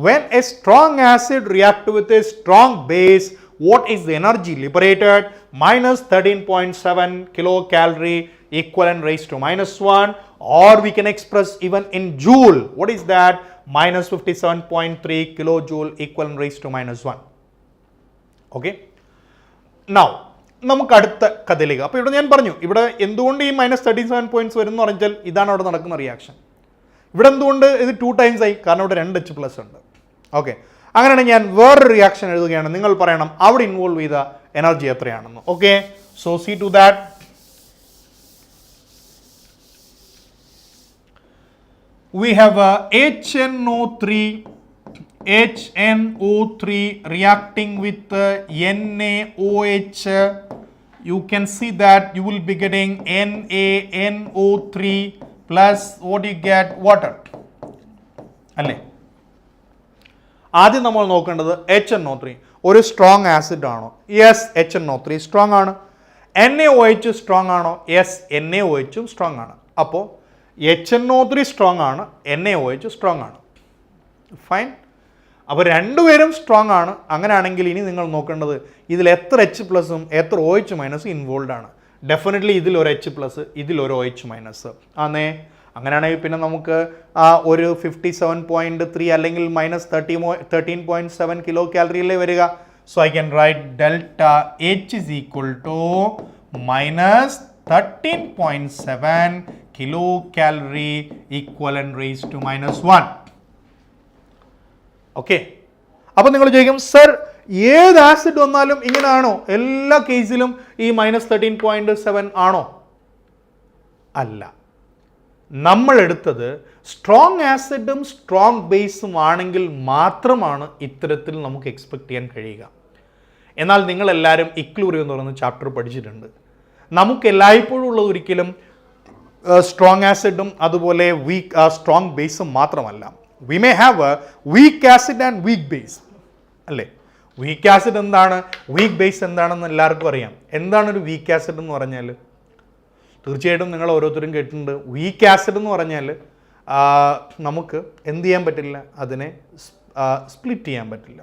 when a strong acid react with a strong base, what is the energy liberated? -13.7 kilocalorie equivalent raised to -1, or we can express even in joule. What is that? -57.3 kilojoule equivalent raised to -1. Okay, now നമുക്ക് അടുത്ത കഥയിലേക്ക്. അപ്പോൾ ഇവിടെ ഞാൻ പറഞ്ഞു ഇവിടെ എന്തുകൊണ്ട് ഈ -37 പോയിന്റ്സ് വരുമെന്ന് പറഞ്ഞാൽ ഇതാണ് അവിടെ നടക്കുന്ന റിയാക്ഷൻ. ഇവിടെ എന്തുകൊണ്ട് ഇത് 2 ടൈംസ് ആയി? കാരണം ഇവിടെ 2 H+ ഉണ്ട്. ഓക്കെ, അങ്ങനെയാണെങ്കിൽ ഞാൻ വേറൊരു റിയാക്ഷൻ എഴുതുകയാണ്. നിങ്ങൾ പറയണം അവിടെ ഇൻവോൾവ് ചെയ്ത എനർജി എത്രയാണെന്ന്. Okay, so see to that. We have HNO3 reacting with NaOH. You can see that you will be getting NaNO3 plus what you get? Water. അല്ലേ? ആദ്യം നമ്മൾ നോക്കേണ്ടത് HNO3 ഒരു സ്ട്രോങ് ആസിഡ് ആണോ? യെസ്, HNO3 സ്ട്രോങ് ആണ്. NaOH strong ആണോ? Yes, NaOH strong ആണ്. അപ്പോൾ HNO3 സ്ട്രോങ് ആണ്, NaOH സ്ട്രോങ് ആണ്. ഫൈൻ. അപ്പോൾ രണ്ടുപേരും സ്ട്രോങ് ആണ്. അങ്ങനെയാണെങ്കിൽ ഇനി നിങ്ങൾ നോക്കേണ്ടത് ഇതിൽ എത്ര H+ എത്ര OH- ഇൻവോൾവ് ആണ്. ഡെഫിനറ്റ്ലി ഇതിലൊരു H+, ഇതിലൊരു OH- ആന്നേ. അങ്ങനെയാണെങ്കിൽ പിന്നെ നമുക്ക് ഒരു 57.3 അല്ലെങ്കിൽ -13.7 kilocalorie വരിക. So I can right ΔH is equal to 13.7 kilocalorie equivalent raised to -1. Okay, അപ്പോൾ നിങ്ങൾ ചോദിക്കും സർ ഏത് ആസിഡ് വന്നാലും ഇങ്ങനെയാണോ, എല്ലാ കേസിലും ഈ -13.7 ആണോ? അല്ല, നമ്മൾ എടുത്തത് സ്ട്രോങ് ആസിഡും സ്ട്രോങ് ബേസും ആണെങ്കിൽ മാത്രമാണ് ഇത്തരത്തിൽ നമുക്ക് എക്സ്പെക്ട് ചെയ്യാൻ കഴിയുക. എന്നാൽ നിങ്ങളെല്ലാവരും ഇക്ലൂറിയം എന്ന് പറയുന്ന ചാപ്റ്റർ പഠിച്ചിട്ടുണ്ട്. നമുക്ക് എല്ലായ്പ്പോഴും ഉള്ളത് ഒരിക്കലും സ്ട്രോങ് ആസിഡും അതുപോലെ സ്ട്രോങ് ബേസും മാത്രമല്ല. We may have A weak acid and weak base അല്ലേ? വീക്ക് ആസിഡ് എന്താണ്, വീക്ക് ബേസ് എന്താണെന്ന് എല്ലാവർക്കും അറിയാം. എന്താണ് ഒരു വീക്ക് ആസിഡ് എന്ന് പറഞ്ഞാൽ? തീർച്ചയായിട്ടും നിങ്ങൾ ഓരോരുത്തരും കേട്ടിട്ടുണ്ട്. വീക്ക് ആസിഡ് എന്ന് പറഞ്ഞാൽ നമുക്ക് എന്ത് ചെയ്യാൻ പറ്റില്ല, അതിനെ സ്പ്ലിറ്റ് ചെയ്യാൻ പറ്റില്ല.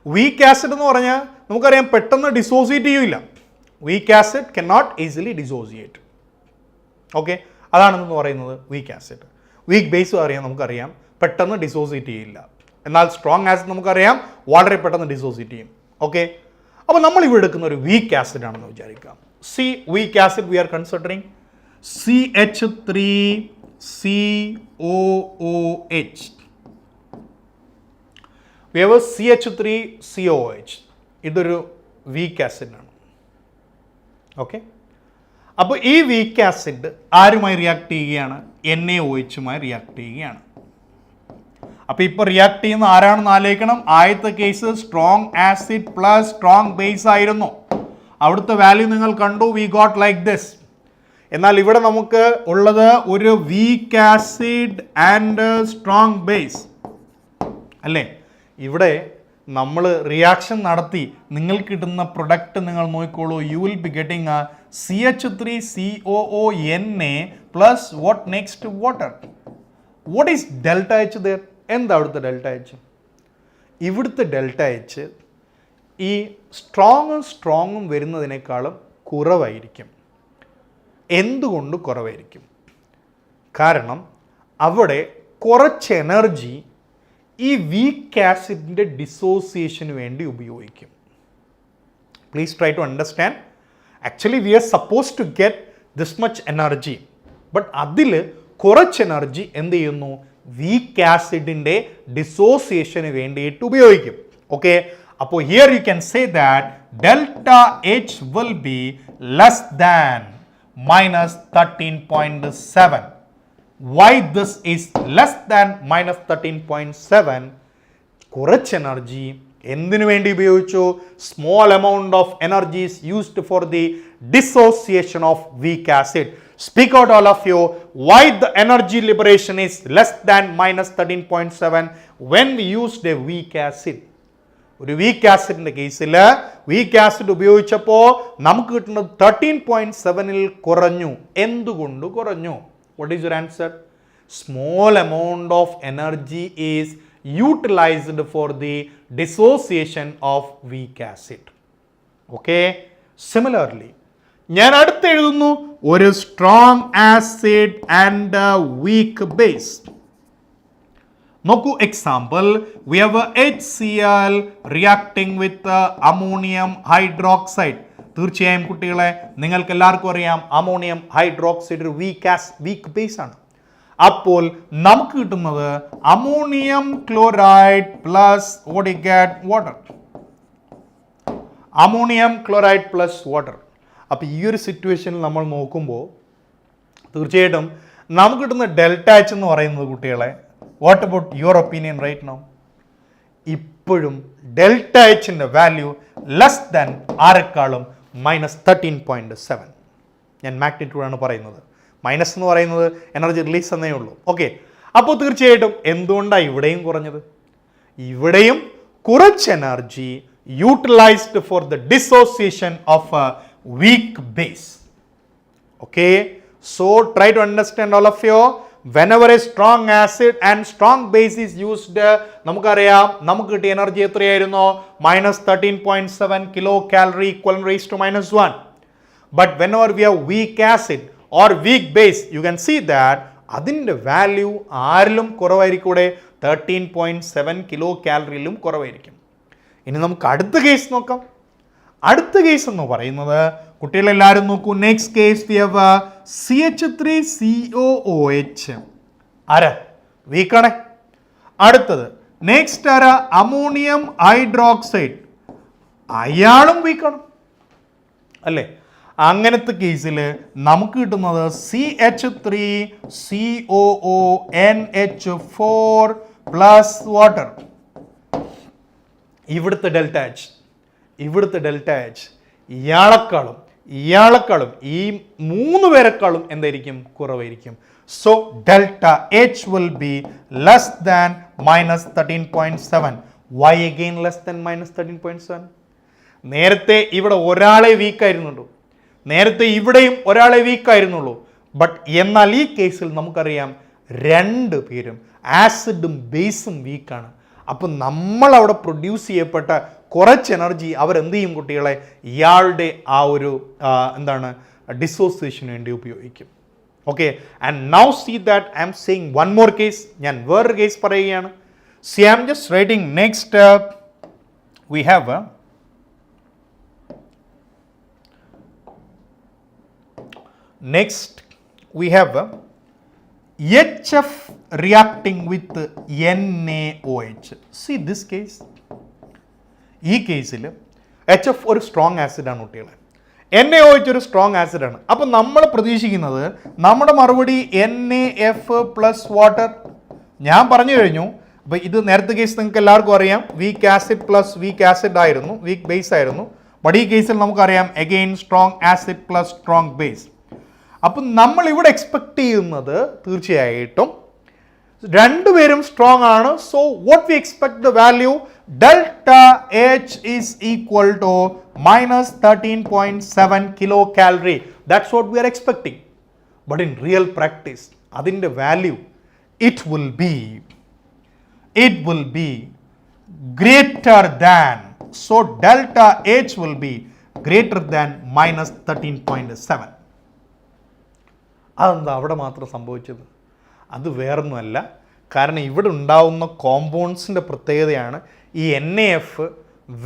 വീക്ക് ആസിഡ് എന്ന് പറഞ്ഞാൽ നമുക്കറിയാം പെട്ടെന്ന് ഡിസോസിയേറ്റ് ചെയ്യില്ല. Weak acid cannot easily dissociate. Okay, അതാണെന്ന് പറയുന്നത് വീക്ക് ആസിഡ്. വീക്ക് ബേസ് അറിയാം, നമുക്കറിയാം പെട്ടെന്ന് ഡിസോസിയേറ്റ് ചെയ്യില്ല. എന്നാൽ സ്ട്രോങ് ആസിഡ് നമുക്കറിയാം വളരെ പെട്ടെന്ന് ഡിസോസിയേറ്റ് ചെയ്യും. ഓക്കെ, അപ്പോൾ നമ്മൾ ഇവിടെ എടുക്കുന്ന ഒരു വീക്ക് ആസിഡ് ആണെന്ന് വിചാരിക്കാം. weak acid we are considering CH3COOH. We have a CH3COOH. ഇതൊരു വീക്ക് ആസിഡ് ആണ്. ഓക്കെ, അപ്പോൾ ഈ വീക്ക് ആസിഡ് ആരുമായി റിയാക്ട് ചെയ്യുകയാണ്? NaOHുമായി റിയാക്ട് ചെയ്യുകയാണ്. അപ്പോൾ ഇപ്പോൾ റിയാക്ട് ചെയ്യുന്ന ആരാണെന്ന് ആലോചിക്കണം. ആദ്യത്തെ case strong acid plus strong base ആയിരുന്നു. അവിടുത്തെ വാല്യൂ നിങ്ങൾ കണ്ടു, വി ഗോട്ട് ലൈക്ക് ദിസ്. എന്നാൽ ഇവിടെ നമുക്ക് ഉള്ളത് ഒരു weak acid and strong base അല്ലേ? ഇവിടെ നമ്മൾ റിയാക്ഷൻ നടത്തി നിങ്ങൾക്ക് കിട്ടുന്ന പ്രൊഡക്റ്റ് നിങ്ങൾ നോക്കിക്കോളൂ. U will be getting a CH3COONA plus what next water. What is delta H there? എന്താ അവിടുത്തെ ഡെൽറ്റ എച്ച്? ഇവിടുത്തെ ഡെൽറ്റ എച്ച് ഈ സ്ട്രോങ്ങും വരുന്നതിനേക്കാളും കുറവായിരിക്കും. എന്തുകൊണ്ട് കുറവായിരിക്കും? കാരണം അവിടെ കുറച്ച് എനർജി ഈ വീക്ക് ആസിഡിൻ്റെ ഡിസോസിയേഷന് വേണ്ടി ഉപയോഗിക്കും. Please try to understand. Actually we are suppose to get this much energy, but അതിൽ കുറച്ച് എനർജി എന്ത് ചെയ്യുന്നു? വീക്ക് ആസിഡിൻ്റെ ഡിസോസിയേഷന് വേണ്ടിയിട്ട് ഉപയോഗിക്കും. ഓക്കെ, അപ്പോൾ here you can say that delta H will be less than -13.7. Why this is less than -13.7? കുറച്ച് energy എന്തിനു വേണ്ടി ഉപയോഗിച്ചു? Small amount of energy is used for the dissociation of weak acid. Speak out all of you. Why the energy liberation is less than -13.7 when we used a weak acid? ഒരു week ആസിഡിൻ്റെ കേസിൽ weak acid ഉപയോഗിച്ചപ്പോൾ നമുക്ക് കിട്ടുന്നത് 13.7 കുറഞ്ഞു. എന്തുകൊണ്ട് കുറഞ്ഞു? What is your answer? Small amount of energy is utilized for the dissociation of weak acid. Okay? Similarly, ഞാൻ അടുത്ത് എഴുതുന്നു ഒരു strong acid and weak base. നോക്കൂ, example we have HCl reacting with ammonium hydroxide. തീർച്ചയായും കുട്ടികളെ നിങ്ങൾക്ക് എല്ലാവർക്കും അറിയാം അമോണിയം ഹൈഡ്രോക്സൈഡ് ഒരു വീക്ക് ബേസ് ആണ്. അപ്പോൾ നമുക്ക് കിട്ടുന്നത് ammonium chloride plus water. Ammonium chloride plus water. അപ്പോൾ ഈ ഒരു സിറ്റുവേഷനിൽ നമ്മൾ നോക്കുമ്പോൾ തീർച്ചയായിട്ടും നമുക്ക് കിട്ടുന്ന ഡെൽറ്റ എച്ച് എന്ന് പറയുന്നത് കുട്ടികളെ, what about your opinion right now? ഇപ്പോഴും ഡെൽറ്റ എച്ചിൻ്റെ വാല്യൂ ലെസ് ദാൻ ആരെക്കാളും -13.7. ഞാൻ മാഗ്നിറ്റ്യൂഡാണ് പറയുന്നത്. മൈനസ് എന്ന് പറയുന്നത് എനർജി റിലീസ് എന്നേ ഉള്ളൂ. ഓക്കെ, അപ്പോൾ തീർച്ചയായിട്ടും എന്തുകൊണ്ടാണ് ഇവിടെയും കുറഞ്ഞത്? ഇവിടെയും കുറച്ച് energy utilised for the dissociation of A weak base. Okay, so try to understand all of you. Whenever a strong acid and strong base is used, നമുക്കറിയാം നമുക്ക് കിട്ടിയ എനർജി എത്രയായിരുന്നു? -13.7 kilocalorie equivalent raised to -1. But whenever we have weak acid or weak base, you can see that അതിൻ്റെ value ആരിലും കുറവായിരിക്കൂടെ? 13.7 kilocalorie കുറവായിരിക്കും. ഇനി നമുക്ക് അടുത്ത കേസ് നോക്കാം. അടുത്ത കേസ് എന്ന് പറയുന്നത് കുട്ടികളെല്ലാവരും നോക്കൂ. Next case we have CH3COOH. ആരാ? വീക്കാണേ. അടുത്തത് നെക്സ്റ്റ് ആരാ? Ammonium hydroxide. അയാളും വീക്കാണ് അല്ലേ? അങ്ങനത്തെ കേസിൽ നമുക്ക് കിട്ടുന്നത് CH3COONH4 പ്ലസ് വാട്ടർ. ഇവിടുത്തെ ഡെൽറ്റ എച്ച് ഇയാളെക്കാളും ഈ 3 പേരെക്കാളും എന്തായിരിക്കും? കുറവായിരിക്കും. So delta H will be less than -13.7. Why again less than -13.7? നേരത്തെ ഇവിടെ ഒരാളെ വീക്കായിരുന്നുള്ളൂ, നേരത്തെ ഇവിടെയും ഒരാളെ വീക്കായിരുന്നുള്ളൂ. ബട്ട് എന്നാൽ ഈ കേസിൽ നമുക്കറിയാം 2 പേരും ആസിഡും ബേസും വീക്കാണ്. അപ്പം നമ്മൾ അവിടെ പ്രൊഡ്യൂസ് ചെയ്യപ്പെട്ട കുറച്ച് എനർജി അവരെന്ത് ചെയ്യും കുട്ടികളെ? ഇയാളുടെ ആ ഒരു എന്താണ് ഡിസോസിയേഷന് വേണ്ടി ഉപയോഗിക്കും. Okay, and now see that I'm saying one more case. ഞാൻ വേറൊരു കേസ് പറയുകയാണ്. See I'm just writing next we have HF reacting with NaOH. See this case. ഈ കേസിൽ HF ഒരു സ്ട്രോങ് ആസിഡാണ് കുട്ടികളെ, NaOH ഒരു സ്ട്രോങ് ആസിഡാണ്. അപ്പം നമ്മൾ പ്രതീക്ഷിക്കുന്നത് നമ്മുടെ മറുപടി NaF പ്ലസ് വാട്ടർ. ഞാൻ പറഞ്ഞു കഴിഞ്ഞു. അപ്പോൾ ഇത് നേരത്തെ കേസ് നിങ്ങൾക്ക് എല്ലാവർക്കും അറിയാം, week acid plus weak acid ആയിരുന്നു, വീക്ക് ബേസ് ആയിരുന്നു. ബട്ട് ഈ കേസിൽ നമുക്കറിയാം again strong acid plus strong base. അപ്പം നമ്മൾ ഇവിടെ എക്സ്പെക്ട് ചെയ്യുന്നത് തീർച്ചയായിട്ടും 2 പേരും സ്ട്രോങ് ആണ്. So what we expect the value delta H is equal to -13.7 kilo calorie. That's what we are expecting. But in real practice അതിൻ്റെ value it will be greater than. So delta H will be greater than -13.7. അതെന്താ അവിടെ മാത്രം സംഭവിച്ചത്? അത് വേറൊന്നുമല്ല, കാരണം ഇവിടെ ഉണ്ടാവുന്ന കോമ്പൗണ്ട്സിൻ്റെ പ്രത്യേകതയാണ് ഈ NaF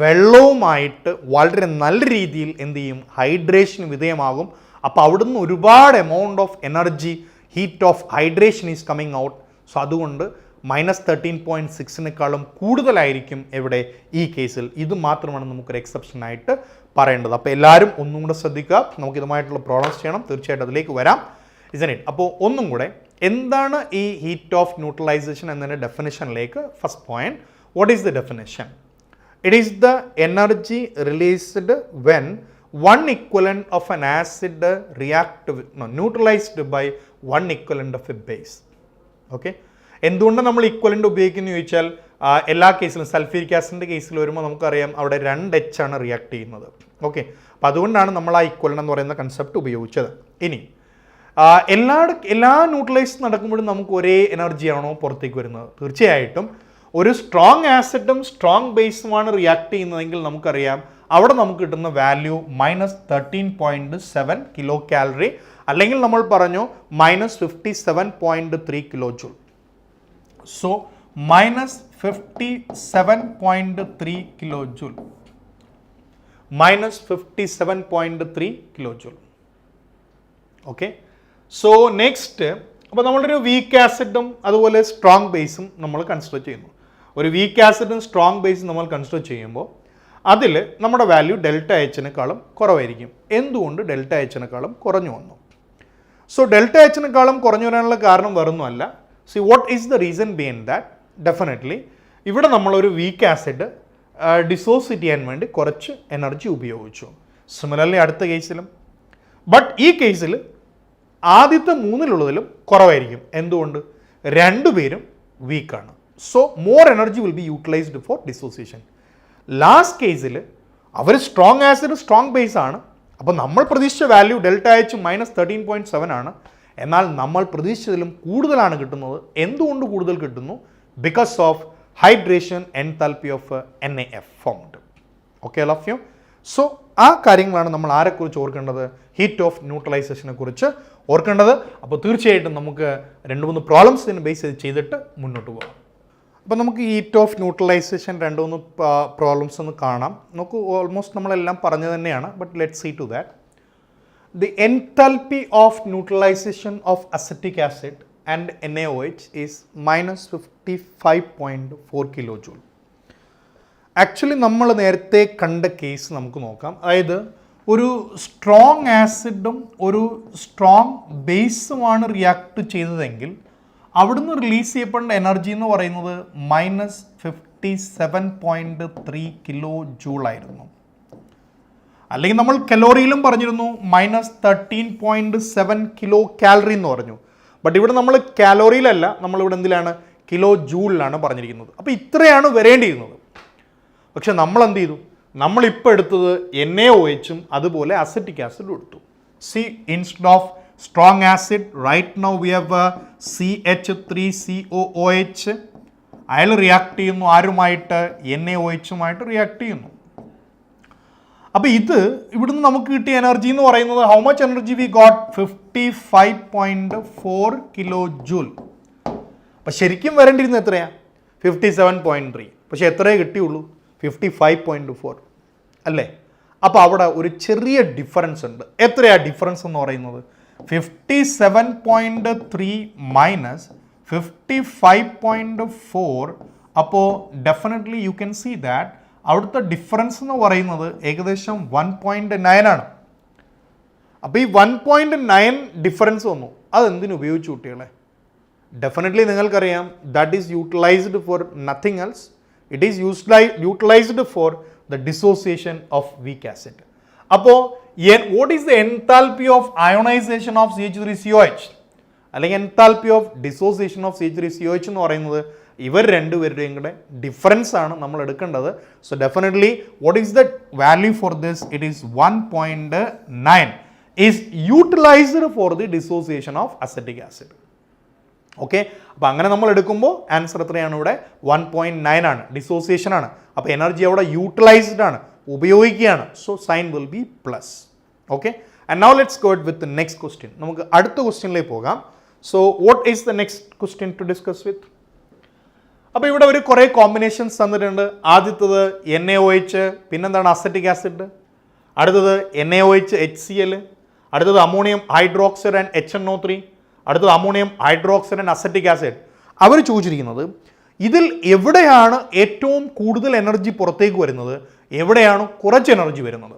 വെള്ളവുമായിട്ട് വളരെ നല്ല രീതിയിൽ എന്ത് ചെയ്യും? ഹൈഡ്രേഷന് വിധേയമാകും. അപ്പോൾ അവിടുന്ന് ഒരുപാട് amount of energy, heat of hydration is coming out. So അതുകൊണ്ട് -13.6 കൂടുതലായിരിക്കും എവിടെ? ഈ കേസിൽ. ഇത് മാത്രമാണ് നമുക്കൊരു എക്സെപ്ഷൻ ആയിട്ട് പറയേണ്ടത്. അപ്പോൾ എല്ലാവരും ഒന്നും കൂടെ ശ്രദ്ധിക്കുക. നമുക്കിതുമായിട്ടുള്ള പ്രോബ്ലംസ് ചെയ്യണം, തീർച്ചയായിട്ടും അതിലേക്ക് വരാം. Isn't it. അപ്പോൾ ഒന്നും കൂടെ എന്താണ് ഈ ഹീറ്റ് ഓഫ് ന്യൂട്രലൈസേഷൻ എന്നതിൻ്റെ ഡെഫിനിഷനിലേക്ക്. First point, what is the definition? It is the energy released when one equivalent of an acid neutralized by one equivalent of a base. Okay, എന്തുകൊണ്ട് നമ്മൾ ഇക്വലൻ്റ് ഉപയോഗിക്കുന്നു ചോദിച്ചാൽ എല്ലാ കേസിലും സൾഫ്യൂരിക് ആസിഡിൻ്റെ കേസിൽ വരുമ്പോൾ നമുക്കറിയാം അവിടെ 2H ആണ് റിയാക്ട് ചെയ്യുന്നത്. ഓക്കെ, അപ്പോൾ അതുകൊണ്ടാണ് നമ്മൾ ആ ഇക്വലൻ്റ് എന്ന് പറയുന്ന കൺസെപ്റ്റ് ഉപയോഗിച്ചത്. ഇനി എല്ലാ ന്യൂട്രലൈസ് നടക്കുമ്പോഴും നമുക്ക് ഒരേ എനർജിയാണോ പുറത്തേക്ക് വരുന്നത്? തീർച്ചയായിട്ടും ഒരു സ്ട്രോങ് ആസിഡും സ്ട്രോങ് ബേസുമാണ് റിയാക്ട് ചെയ്യുന്നതെങ്കിൽ നമുക്കറിയാം അവിടെ നമുക്ക് കിട്ടുന്ന വാല്യൂ -13.7 കിലോ കാലറി, അല്ലെങ്കിൽ നമ്മൾ പറഞ്ഞു -57.3 kilo joule. So -57.3 kilo joule, -57.3 kilo joule. Okay, so next, അപ്പോൾ നമ്മളൊരു വീക്ക് ആസിഡും അതുപോലെ സ്ട്രോങ് ബേസും നമ്മൾ കൺസിഡർ ചെയ്യുന്നു. ഒരു വീക്ക് ആസിഡും സ്ട്രോങ് ബേസും നമ്മൾ കൺസിഡർ ചെയ്യുമ്പോൾ അതിൽ നമ്മുടെ വാല്യൂ ഡെൽറ്റ എച്ചിനേക്കാളും കുറവായിരിക്കും. എന്തുകൊണ്ട് ഡെൽറ്റ എച്ചിനേക്കാളും കുറഞ്ഞു വന്നു? സോ ഡെൽറ്റ എച്ചിനേക്കാളും കുറഞ്ഞു വരാനുള്ള കാരണം വേറൊന്നുമല്ല. See what is the reason behind that? Definitely ഇവിടെ നമ്മളൊരു വീക്ക് ആസിഡ് ഡിസോസിയേറ്റ് ചെയ്യാൻ വേണ്ടി കുറച്ച് എനർജി ഉപയോഗിച്ചു. സിമിലർലി അടുത്ത കേസിലും. ബട്ട് ഈ കേസിൽ ആദ്യത്തെ 3-ലുള്ളതിലും കുറവായിരിക്കും. എന്തുകൊണ്ട്? 2 പേരും വീക്കാണ്. So more energy will be utilized for dissociation. Last കേസിൽ അവർ സ്ട്രോങ് ആസിഡ് സ്ട്രോങ് ബേസ് ആണ്. അപ്പോൾ നമ്മൾ പ്രതീക്ഷിച്ച വാല്യൂ ഡെൽറ്റ എച്ച് -13.7 ആണ്. എന്നാൽ നമ്മൾ പ്രതീക്ഷിച്ചതിലും കൂടുതലാണ് കിട്ടുന്നത്. എന്തുകൊണ്ട് കൂടുതൽ കിട്ടുന്നു? Because of hydration enthalpy of NaF formed. Okay all of you. So ആ കാര്യങ്ങളാണ് നമ്മൾ ആരെക്കുറിച്ച് ഓർക്കേണ്ടത്? ഹീറ്റ് ഓഫ് ന്യൂട്രലൈസേഷനെ കുറിച്ച് ഓർക്കേണ്ടത്. അപ്പോൾ തീർച്ചയായിട്ടും നമുക്ക് 2-3 പ്രോബ്ലംസിന് ബേസ് ചെയ്തിട്ട് മുന്നോട്ട് പോകാം. അപ്പോൾ നമുക്ക് ഹീറ്റ് ഓഫ് ന്യൂട്രലൈസേഷൻ 2-3 പ്രോബ്ലംസ് ഒന്ന് കാണാം. നമുക്ക് ഓൾമോസ്റ്റ് നമ്മളെല്ലാം പറഞ്ഞു തന്നെയാണ്. But let see to that. the enthalpy of neutralization of acetic acid and NaOH is minus 55.4 kilojoule. Actually നമ്മൾ നേരത്തെ കണ്ട കേസ് നമുക്ക് നോക്കാം. അതായത് ഒരു സ്ട്രോങ് ആസിഡും ഒരു സ്ട്രോങ് ബേസുമാണ് റിയാക്ട് ചെയ്തതെങ്കിൽ അവിടുന്ന് റിലീസ് ചെയ്യപ്പെടേണ്ട എനർജി എന്ന് പറയുന്നത് മൈനസ് 57.3 കിലോ ജൂൾ ആയിരുന്നു. അല്ലെങ്കിൽ നമ്മൾ കലോറിയിലും പറഞ്ഞിരുന്നു മൈനസ് 13.7 കിലോ കാലറി എന്ന് പറഞ്ഞു. ബട്ട് ഇവിടെ നമ്മൾ കാലോറിയിലല്ല, നമ്മളിവിടെ എന്തിലാണ്, കിലോ ജൂളിലാണ് പറഞ്ഞിരിക്കുന്നത്. അപ്പോൾ ഇത്രയാണ് വരേണ്ടിയിരുന്നത്. പക്ഷെ നമ്മൾ എന്ത് ചെയ്തു, നമ്മളിപ്പോൾ എടുത്തത് NaOHും അതുപോലെ അസറ്റിക് ആസിഡും എടുത്തു. See instead of strong acid right now we have CH3COOH. അയാൾ റിയാക്ട് ചെയ്യുന്നു ആരുമായിട്ട്, NaOHുമായിട്ട് റിയാക്ട് ചെയ്യുന്നു. അപ്പോൾ ഇത് ഇവിടുന്ന് നമുക്ക് കിട്ടിയ എനർജി എന്ന് പറയുന്നത് how much energy we got, 55.4 kilo joule. അപ്പം ശരിക്കും വരേണ്ടിയിരുന്നത് എത്രയാണ്, 57.3. പക്ഷെ എത്രയേ കിട്ടിയുള്ളൂ, 55.4 അല്ലേ. അപ്പോൾ അവിടെ ഒരു ചെറിയ ഡിഫറൻസ് ഉണ്ട്. എത്രയാണ് ഡിഫറൻസ് എന്ന് പറയുന്നത്, 57.3 മൈനസ് 55.4. അപ്പോൾ definitely you can see that അവിടുത്തെ ഡിഫറൻസ് എന്ന് പറയുന്നത് ഏകദേശം 1.9 ആണ്. അപ്പോൾ ഈ 1.9 ഡിഫറൻസ് വന്നു. അതെന്തിനു ഉപയോഗിച്ചു കുട്ടികളെ? ഡെഫിനറ്റ്ലി നിങ്ങൾക്കറിയാം, that is utilized for nothing else. It is utilized for the dissociation of weak acid. അപ്പോൾ what is the enthalpy of ionization of CH3COH അല്ലെങ്കിൽ enthalpy of dissociation of CH3COH എന്ന് പറയുന്നത് ഇവർ രണ്ടുപേരുടെയും കൂടെ ഡിഫറൻസ് ആണ് നമ്മൾ എടുക്കേണ്ടത്. So definitely what is the value for this, it is 1.9 is utilized for the dissociation of acetic acid. Okay, അപ്പോൾ അങ്ങനെ നമ്മൾ എടുക്കുമ്പോൾ ആൻസർ എത്രയാണ് ഇവിടെ, 1.9 ആണ്, ഡിസോസിയേഷൻ ആണ്. അപ്പോൾ എനർജി അവിടെ യൂട്ടിലൈസ്ഡ് ആണ്, ഉപയോഗിക്കുകയാണ്. So sign will be plus. Okay, and now let's go with next question. നമുക്ക് അടുത്ത ക്വസ്റ്റ്യനിലേക്ക് പോകാം. So what is the next question to discuss with? അപ്പോൾ ഇവിടെ ഒരു കുറേ കോമ്പിനേഷൻസ് തന്നിട്ടുണ്ട്. ആദ്യത്തത് NaOH, പിന്നെന്താണ് അസറ്റിക് ആസിഡ്, അടുത്തത് NaOH HCl, അടുത്തത് അമോണിയം ഹൈഡ്രോക്സൈഡ് ആൻഡ് HNO3, അടുത്തത് ammonium hydroxide and acetic acid. അവർ ചോദിച്ചിരിക്കുന്നത് ഇതിൽ എവിടെയാണ് ഏറ്റവും കൂടുതൽ എനർജി പുറത്തേക്ക് വരുന്നത്, എവിടെയാണ് കുറച്ച് എനർജി വരുന്നത്.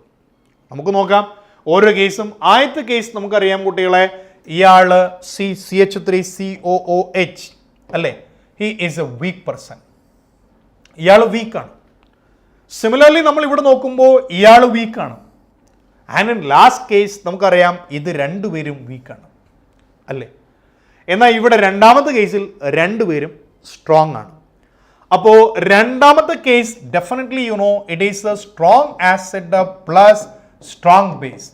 നമുക്ക് നോക്കാം ഓരോ കേസും. ആദ്യത്തെ കേസ് നമുക്കറിയാം കുട്ടികളെ, ഇയാൾ CH3COOH അല്ലേ, he is a weak person. ഇയാൾ വീക്കാണ്. സിമിലർലി നമ്മൾ ഇവിടെ നോക്കുമ്പോൾ ഇയാൾ വീക്കാണ്. ആൻഡ് ഇൻ ലാസ്റ്റ് കേസ് നമുക്കറിയാം ഇത് രണ്ടുപേരും വീക്കാണ് അല്ലേ. എന്നാൽ ഇവിടെ രണ്ടാമത്തെ കേസിൽ രണ്ടുപേരും സ്ട്രോങ് ആണ്. അപ്പോൾ രണ്ടാമത്തെ case definitely you know it is A strong acid plus strong base.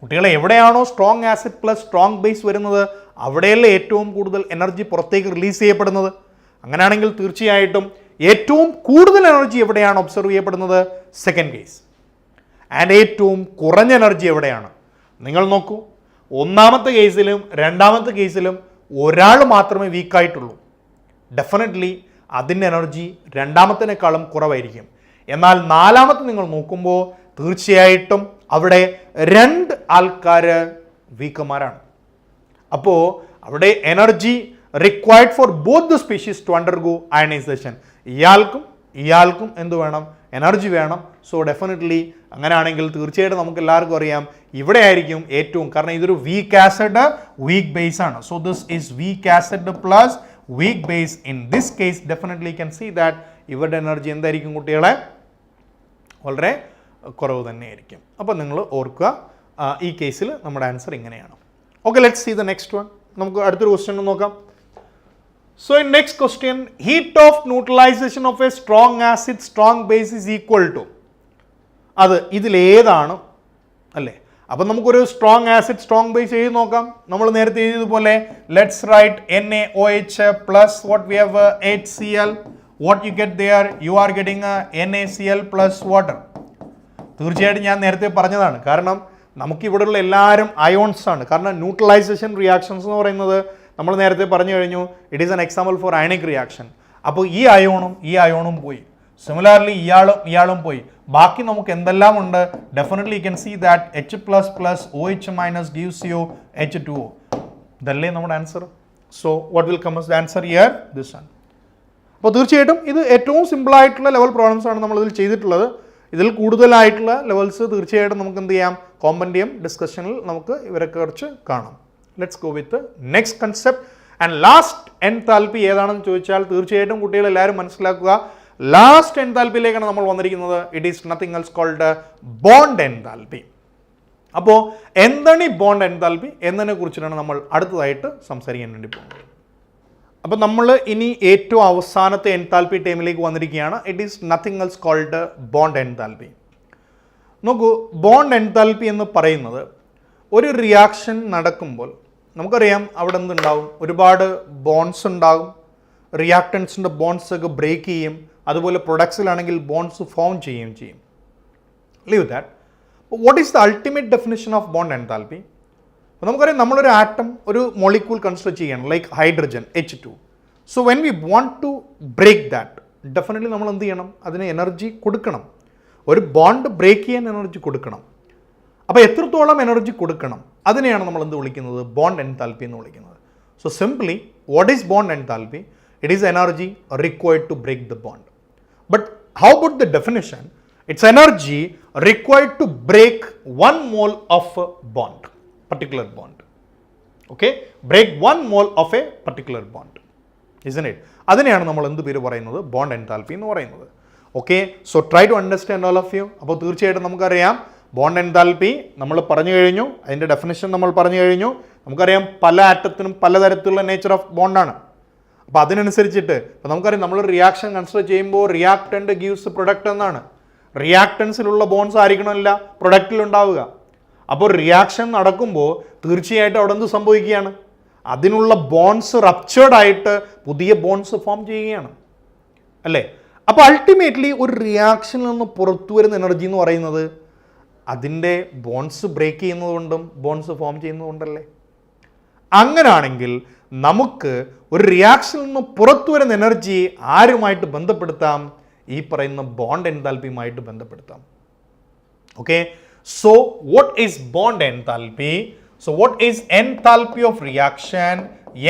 കുട്ടികളെ എവിടെയാണോ strong acid plus strong base വരുന്നത് അവിടെയല്ലേ ഏറ്റവും കൂടുതൽ എനർജി പുറത്തേക്ക് റിലീസ് ചെയ്യപ്പെടുന്നത്. അങ്ങനെയാണെങ്കിൽ തീർച്ചയായിട്ടും ഏറ്റവും കൂടുതൽ എനർജി എവിടെയാണ് ഒബ്സർവ് ചെയ്യപ്പെടുന്നത്, സെക്കൻഡ് കേസ്. ആൻഡ് ഏറ്റവും കുറഞ്ഞ എനർജി എവിടെയാണ്, നിങ്ങൾ നോക്കൂ, ഒന്നാമത്തെ കേസിലും രണ്ടാമത്തെ കേസിലും ഒരാൾ മാത്രമേ വീക്കായിട്ടുള്ളൂ. ഡെഫിനറ്റ്ലി അതിൻ്റെ എനർജി രണ്ടാമത്തിനേക്കാളും കുറവായിരിക്കും. എന്നാൽ നാലാമത്തെ നിങ്ങൾ നോക്കുമ്പോൾ തീർച്ചയായിട്ടും അവിടെ രണ്ട് ആൾക്കാർ വീക്കന്മാരാണ്. അപ്പോൾ അവിടെ energy required for both the species to undergo ionization. ഇയാൾക്കും എന്ത് വേണം, എനർജി വേണം. സോ ഡെഫിനറ്റ്ലി അങ്ങനെയാണെങ്കിൽ തീർച്ചയായിട്ടും നമുക്ക് എല്ലാവർക്കും അറിയാം ഇവിടെ ആയിരിക്കും ഏറ്റവും, കാരണം ഇതൊരു വീക്ക് ആസിഡ് വീക്ക് ബേസ് ആണ്. So this is weak acid plus weak base. In this case definitely can see that ഇവരുടെ എനർജി എന്തായിരിക്കും കുട്ടികളെ, വളരെ കുറവ് തന്നെയായിരിക്കും. അപ്പോൾ നിങ്ങൾ ഓർക്കുക ഈ കേസിൽ നമ്മുടെ ആൻസർ ഇങ്ങനെയാണ്. Okay, let's see the next one. നമുക്ക് അടുത്തൊരു ക്വസ്റ്റ്യൻ നോക്കാം. So in next question, heat of neutralization of a strong acid strong base is equal to, അത് ഇതിലേതാണ് അല്ലേ. അപ്പം നമുക്കൊരു സ്ട്രോങ് ആസിഡ് സ്ട്രോങ് ബേസ് എഴുതി നോക്കാം. നമ്മൾ നേരത്തെ എഴുതിയതുപോലെ let's write NaOH plus what we have HCl. What you get there, you are getting NaCl plus water. തീർച്ചയായിട്ടും ഞാൻ നേരത്തെ പറഞ്ഞതാണ്, കാരണം നമുക്കിവിടെയുള്ള എല്ലാവരും അയോൺസ് ആണ്. കാരണം ന്യൂട്രലൈസേഷൻ റിയാക്ഷൻസ് എന്ന് പറയുന്നത് നമ്മൾ നേരത്തെ പറഞ്ഞു കഴിഞ്ഞു, it is an example for ionic reaction. അപ്പോൾ ഈ അയോണും പോയി. സിമിലർലി ഇയാളും പോയി. ബാക്കി നമുക്ക് എന്തെല്ലാം ഉണ്ട്? Definitely you can see that H++ OH- gives you H2O. ഇതല്ലേ നമ്മുടെ answer. So what will come as the answer here? This one. അപ്പോൾ തീർച്ചയായിട്ടും ഇത് ഏറ്റവും സിമ്പിളായിട്ടുള്ള ലെവൽ പ്രോബ്ലംസ് ആണ് നമ്മളിതിൽ ചെയ്തിട്ടുള്ളത്. ഇതിൽ കൂടുതലായിട്ടുള്ള ലെവൽസ് തീർച്ചയായിട്ടും നമുക്ക് എന്ത് ചെയ്യാം? കോമ്പൻഡിയം ഡിസ്കഷനിൽ നമുക്ക് ഇവരൊക്കെ കുറിച്ച് കാണാം. Let's go with next concept and last enthalpy ഏതാണെന്ന് ചോദിച്ചാൽ തീർച്ചയായിട്ടും കുട്ടികൾ എല്ലാവരും മനസ്സിലാക്കുക. ലാസ്റ്റ് എൻതാൽപ്പിയിലേക്കാണ് നമ്മൾ വന്നിരിക്കുന്നത്. It is nothing else called bond enthalpy. അപ്പോൾ എന്താണ് ഈ ബോണ്ട് എൻതാൽപ്പി എന്നതിനെ കുറിച്ചിട്ടാണ് നമ്മൾ അടുത്തതായിട്ട് സംസാരിക്കാൻ വേണ്ടി പോകുന്നത്. അപ്പോൾ നമ്മൾ ഇനി ഏറ്റവും അവസാനത്തെ എൻതാൽപ്പി ടൈമിലേക്ക് വന്നിരിക്കുകയാണ്. It is nothing else called bond enthalpy. നോക്കൂ, ബോണ്ട് എൻതാൽപ്പി എന്ന് പറയുന്നത് ഒരു റിയാക്ഷൻ നടക്കുമ്പോൾ നമുക്കറിയാം അവിടെ എന്തുണ്ടാവും? ഒരുപാട് ബോൺസ് ഉണ്ടാകും. റിയാക്ടൻസിൻ്റെ ബോൺസ് ഒക്കെ ബ്രേക്ക് ചെയ്യും. അതുപോലെ പ്രൊഡക്ട്സിലാണെങ്കിൽ ബോൺസ് ഫോം ചെയ്യുകയും ചെയ്യും. Leave that. What is the ultimate definition of bond enthalpy? അപ്പോൾ നമുക്കറിയാം നമ്മളൊരു ആറ്റം ഒരു മോളിക്യൂൾ കൺസിഡർ ചെയ്യണം, like hydrogen H2. So when we want to break that, definitely നമ്മൾ എന്ത് ചെയ്യണം? അതിന് എനർജി കൊടുക്കണം. ഒരു ബോണ്ട് ബ്രേക്ക് ചെയ്യാൻ എനർജി കൊടുക്കണം. അപ്പോൾ എത്രത്തോളം എനർജി കൊടുക്കണം? അതിനെയാണ് നമ്മൾ എന്ത് വിളിക്കുന്നത്? ബോണ്ട് എൻതാൽപ്പി എന്ന് വിളിക്കുന്നത്. So simply what is bond enthalpy? It is energy required to break the bond. But how about the definition? It's energy required to break 1 mole of a bond, particular bond. Okay? Break 1 mole of a particular bond. Isn't it? അതിനെയാണ് നമ്മൾ എന്ത് പേര് പറയുന്നത്? Bond enthalpy എന്ന് പറയുന്നത്. Okay, so try to understand all of you. അപ്പോൾ തീർച്ചയായിട്ടും നമുക്കറിയാം ബോണ്ട് എൻതാൽപ്പി നമ്മൾ പറഞ്ഞു കഴിഞ്ഞു. അതിൻ്റെ ഡെഫിനിഷൻ നമ്മൾ പറഞ്ഞു കഴിഞ്ഞു. നമുക്കറിയാം പല ആറ്റത്തിനും പലതരത്തിലുള്ള നേച്ചർ ഓഫ് ബോണ്ടാണ്. അപ്പോൾ അതിനനുസരിച്ചിട്ട് ഇപ്പോൾ നമുക്കറിയാം നമ്മൾ റിയാക്ഷൻ കൺസിഡർ ചെയ്യുമ്പോൾ റിയാക്ടൻ്റ് ഗീവ്സ് പ്രൊഡക്റ്റ് എന്നാണ്. റിയാക്ടൻസിലുള്ള ബോൺസ് ആയിരിക്കണമല്ല പ്രൊഡക്റ്റിലുണ്ടാവുക. അപ്പോൾ റിയാക്ഷൻ നടക്കുമ്പോൾ തീർച്ചയായിട്ടും അവിടെ എന്ത് സംഭവിക്കുകയാണ്? അതിനുള്ള ബോൺസ് റപ്ചേർഡ് ആയിട്ട് പുതിയ ബോൺസ് ഫോം ചെയ്യുകയാണ്, അല്ലേ? അപ്പോൾ അൾട്ടിമേറ്റ്ലി ഒരു റിയാക്ഷനിൽ നിന്ന് പുറത്തു വരുന്ന എനർജി എന്ന് പറയുന്നത് അതിൻ്റെ ബോൺസ് ബ്രേക്ക് ചെയ്യുന്നതുകൊണ്ടും ബോൺസ് ഫോം ചെയ്യുന്നതുകൊണ്ടല്ലേ? അങ്ങനാണെങ്കിൽ നമുക്ക് ഒരു റിയാക്ഷനിൽ നിന്ന് പുറത്തു വരുന്ന എനർജി ആരുമായിട്ട് ബന്ധപ്പെടുത്താം? ഈ പറയുന്ന ബോണ്ട് എൻതാൽപ്പിയുമായിട്ട് ബന്ധപ്പെടുത്താം. Okay, so what is bond enthalpy? So what is enthalpy of reaction?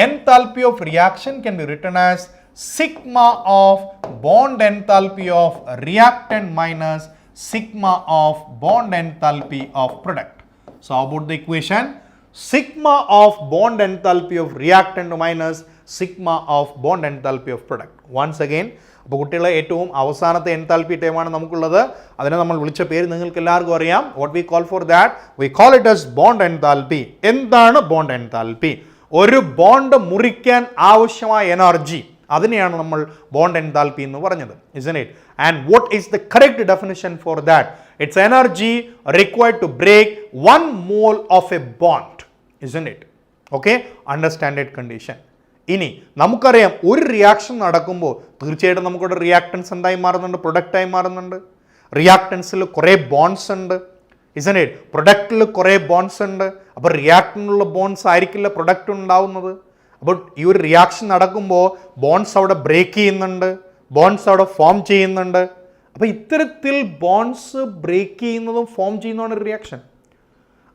Enthalpy of reaction can be written as sigma of bond enthalpy of reactant minus sigma of bond enthalpy of product. So how about the equation? Sigma of bond enthalpy of reactant minus sigma of bond enthalpy of product. Once again, അപ്പോൾ കുട്ടികളെ ഏറ്റവും അവസാനത്തെ enthalpy ടൈമാണ് നമുക്കുള്ളത്. അതിനെ നമ്മൾ വിളിച്ച പേര് നിങ്ങൾക്ക് എല്ലാവർക്കും അറിയാം. What we call for that? We call it as bond enthalpy. എന്താണ് ബോണ്ട് എൻതാൽപ്പി? ഒരു ബോണ്ട് മുറിക്കാൻ ആവശ്യമായ എനർജി, അതിനെയാണ് നമ്മൾ ബോണ്ട് എൻതാൽപ്പി എന്ന് പറഞ്ഞത്. Isn't it? And what is the correct definition for that? It's energy required to break 1 mole of a bond. Isn't it? Okay? Understand it condition. ഇനി നമുക്കറിയാം ഒരു റിയാക്ഷൻ നടക്കുമ്പോൾ തീർച്ചയായിട്ടും നമുക്കിവിടെ റിയാക്ടൻസ് എന്തായി മാറുന്നുണ്ട്? പ്രൊഡക്റ്റായി മാറുന്നുണ്ട്. റിയാക്ടൻസിൽ കുറേ ബോൺസ് ഉണ്ട്. Isn't it? പ്രൊഡക്റ്റിൽ കുറേ ബോൺസ് ഉണ്ട്. അപ്പോൾ റിയാക്ടനുള്ള ബോൺസ് ആയിരിക്കില്ല പ്രൊഡക്റ്റ് ഉണ്ടാവുന്നത്. അപ്പോൾ ഈ ഒരു റിയാക്ഷൻ നടക്കുമ്പോൾ ബോൺസ് അവിടെ ബ്രേക്ക് ചെയ്യുന്നുണ്ട്, ബോൺസ് അവിടെ ഫോം ചെയ്യുന്നുണ്ട്. അപ്പോൾ ഇത്തരത്തിൽ ബോൺസ് ബ്രേക്ക് ചെയ്യുന്നതും ഫോം ചെയ്യുന്നതാണ് റിയാക്ഷൻ.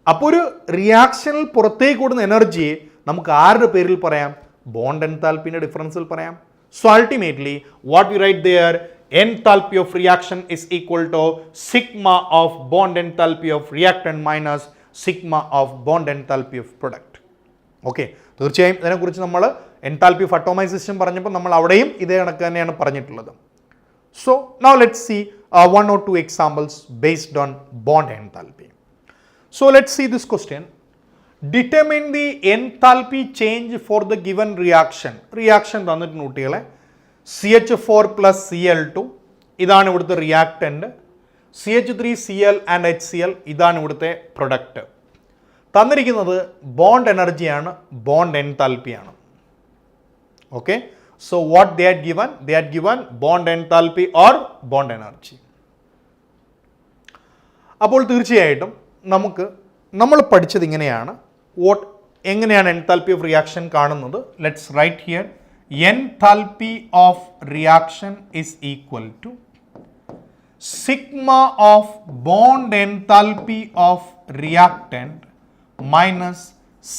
അപ്പോൾ ഒരു റിയാക്ഷനിൽ പുറത്തേക്ക് കൂടുന്ന എനർജിയെ നമുക്ക് ആരുടെ പേരിൽ പറയാം? ബോണ്ട് എൻതാൽപ്പിൻ്റെ ഡിഫറൻസിൽ പറയാം. So ultimately what you write there? Enthalpy of reaction is equal to sigma of bond enthalpy of reactant minus sigma of bond enthalpy of product. Okay, തീർച്ചയായും ഇതിനെക്കുറിച്ച് നമ്മൾ എൻതാൽപ്പി ഓഫ് അറ്റോമൈസേഷൻ പറഞ്ഞപ്പോൾ നമ്മൾ അവിടെയും ഇതേ കണക്ക് തന്നെയാണ് പറഞ്ഞിട്ടുള്ളത്. So now let's see 1 or 2 examples based on bond enthalpy. So let's see this question. Determine the enthalpy change for the given reaction. Reaction തന്നിട്ടുണ്ട് കുട്ടികളെ. CH4 plus Cl2 ഇതാണ് ഇവിടുത്തെ റിയാക്ടൻ്റ്. CH3Cl and HCl ഇതാണ് ഇവിടുത്തെ product. തന്നിരിക്കുന്നത് bond എനർജിയാണ്, bond എൻതാൽപ്പിയാണ്. Okay, so what they are given? They are given bond enthalpy or bond energy. അപ്പോൾ തീർച്ചയായിട്ടും നമ്മൾ പഠിച്ചത് ഇങ്ങനെയാണ്. എങ്ങനെയാണ് എൻതാൽപ്പി ഓഫ് റിയാക്ഷൻ കാണുന്നത്? Let's write here. Enthalpy of reaction is equal to sigma of bond enthalpy of reactant minus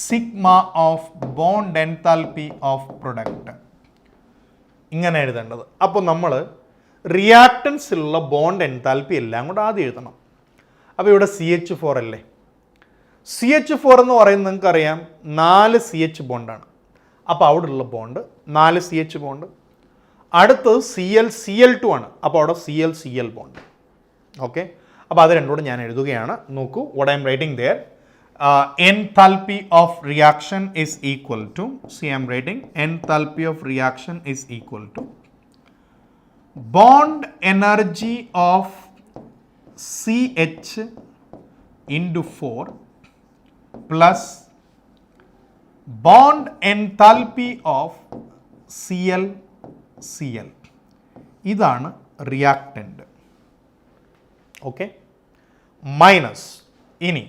sigma of bond enthalpy of product. ഇങ്ങനെ എഴുതേണ്ടത്. അപ്പോൾ നമ്മൾ റിയാക്ടൻസിലുള്ള ബോണ്ട് എൻതാൽപ്പി എല്ലാം കൂടെ ആദ്യം എഴുതണം. അപ്പോൾ ഇവിടെ CH4 അല്ലേ, CH4 എന്ന് പറയുന്നത് നിങ്ങൾക്കറിയാം 4 CH ബോണ്ടാണ്. അപ്പോൾ അവിടെയുള്ള ബോണ്ട് 4 CH ബോണ്ട്. അടുത്തത് Cl2 ആണ്. അപ്പോൾ അവിടെ Cl ബോണ്ട്. ഓക്കെ, അപ്പോൾ അത് രണ്ടുകൂടെ ഞാൻ എഴുതുകയാണ്. നോക്കൂ, what I'm writing there. Enthalpy of reaction is equal to, see I am writing enthalpy of reaction is equal to bond energy of CH into 4 plus bond enthalpy of Cl. ഇതാണ് reactant. Okay, minus. ഇനി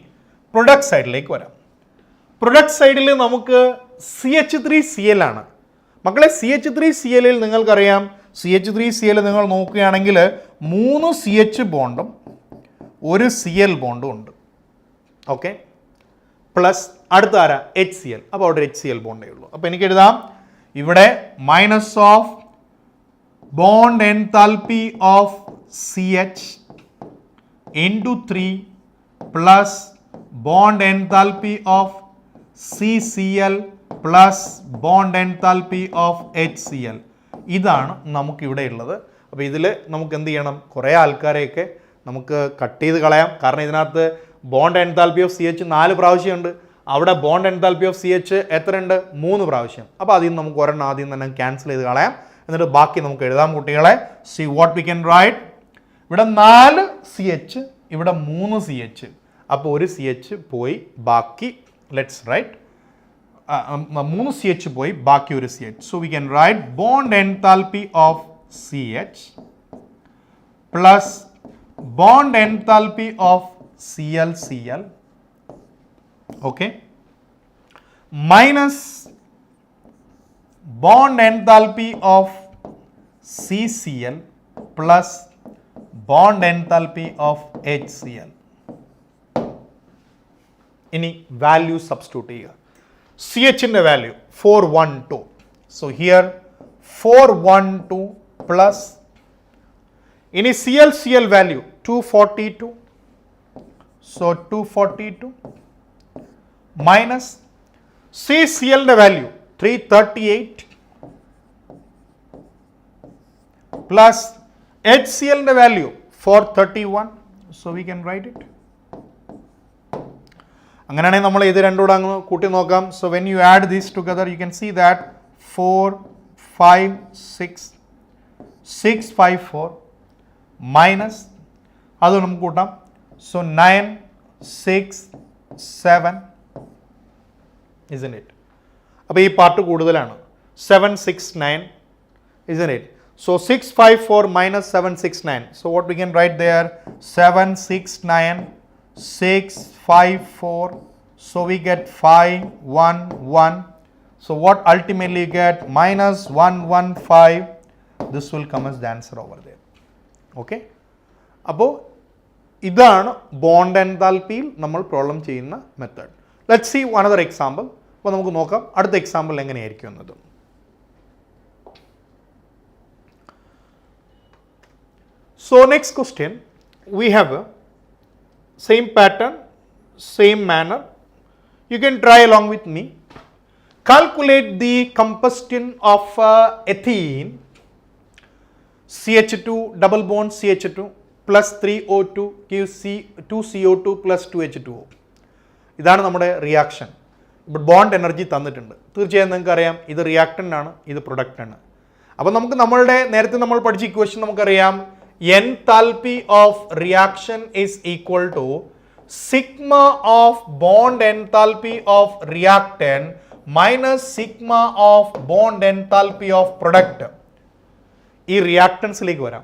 product സൈഡിലേക്ക് വരാം. Product സൈഡിൽ നമുക്ക് CH3Cl ആണ് മക്കളെ. CH3Cl നിങ്ങൾക്കറിയാം, CH3Cl നിങ്ങൾ നോക്കുകയാണെങ്കിൽ 3 CH ബോണ്ടും 1 Cl ബോണ്ടും ഉണ്ട്. ഓക്കെ, പ്ലസ് അടുത്ത ആരാ? HCl. അപ്പോൾ അവിടെ HCl ബോണ്ടേ ഉള്ളൂ. അപ്പോൾ എനിക്ക് എഴുതാം ഇവിടെ minus of bond enthalpy of CH into 3 plus bond enthalpy of CCl plus bond enthalpy of HCl. ഇതാണ് നമുക്കിവിടെ ഉള്ളത്. അപ്പോൾ ഇതിൽ നമുക്ക് എന്ത് ചെയ്യണം? കുറേ ആൾക്കാരെയൊക്കെ നമുക്ക് കട്ട് ചെയ്ത് കളയാം. കാരണം ഇതിനകത്ത് ബോണ്ട് എൻതാൽപ്പി ഓഫ് CH 4 പ്രാവശ്യമുണ്ട്. അവിടെ ബോണ്ട് എൻതാൽപ്പി ഓഫ് CH എത്രയുണ്ട്? 3 പ്രാവശ്യം. അപ്പോൾ അതിൽ നമുക്ക് ഒരെണ്ണം ആദ്യം തന്നെ ക്യാൻസൽ ചെയ്ത് കളയാം. എന്നിട്ട് ബാക്കി നമുക്ക് എഴുതാം കുട്ടികളെ. C what we can right. ഇവിടെ 4 CH, ഇവിടെ 3 CH. അപ്പോൾ 1 CH പോയി, ബാക്കി ലെറ്റ്സ് റൈറ്റ് 3 CH പോയി, ബാക്കി 1 CH. So we can right bond enthalpy of CH plus bond enthalpy of Cl. Okay, minus bond enthalpy of CCl plus bond enthalpy of HCl. ഇനി value substitute ചെയ്യുക. CHന്റെ value 412. So here 412 plus ഇനി Cl value 242. So 242 minus CClന്റെ value 338 plus HClന്റെ value 431. So we can write it. അങ്ങനെയാണെങ്കിൽ നമ്മൾ ഇത് രണ്ടുകൂടെ അങ്ങ് കൂട്ടി നോക്കാം. So when you add these together you can see that 654 minus അത് നമുക്ക് കൂട്ടാം. So 967 isn't it? അപ്പോൾ ഈ പാർട്ട് കൂടുതലാണ്. 769 isn't it? So 654 minus 769. So what we can write there? 769 654. So we get 511. So what ultimately you get? Minus 115. This will come as the answer over there. Okay? അപ്പോൾ ഇതാണ് bond എൻതാൽപ്പിയിൽ നമ്മൾ problem ചെയ്യുന്ന method. Let's see another example. അപ്പോൾ നമുക്ക് നോക്കാം അടുത്ത example എങ്ങനെയായിരിക്കും എന്നത്. So next question, we have a same pattern, same manner. You can try along with me. Calculate the combustion of ethene, CH2 double bond CH2 plus 3O2 gives 2CO2 plus 2H2O. ഇതാണ് നമ്മുടെ reaction. ഇപ്പോൾ bond energy തന്നിട്ടുണ്ട്. തീർച്ചയായും നിങ്ങൾക്ക് അറിയാം ഇത് reactant ആണ്, ഇത് പ്രൊഡക്റ്റ് ആണ്. അപ്പോൾ നമുക്ക് നമ്മളുടെ നേരത്തെ നമ്മൾ പഠിച്ച ഇക്വേഷൻ നമുക്കറിയാം. Enthalpy of reaction is equal to sigma of bond enthalpy of reactant minus sigma of bond enthalpy of product. ഈ റിയാക്ടൻസിലേക്ക് വരാം.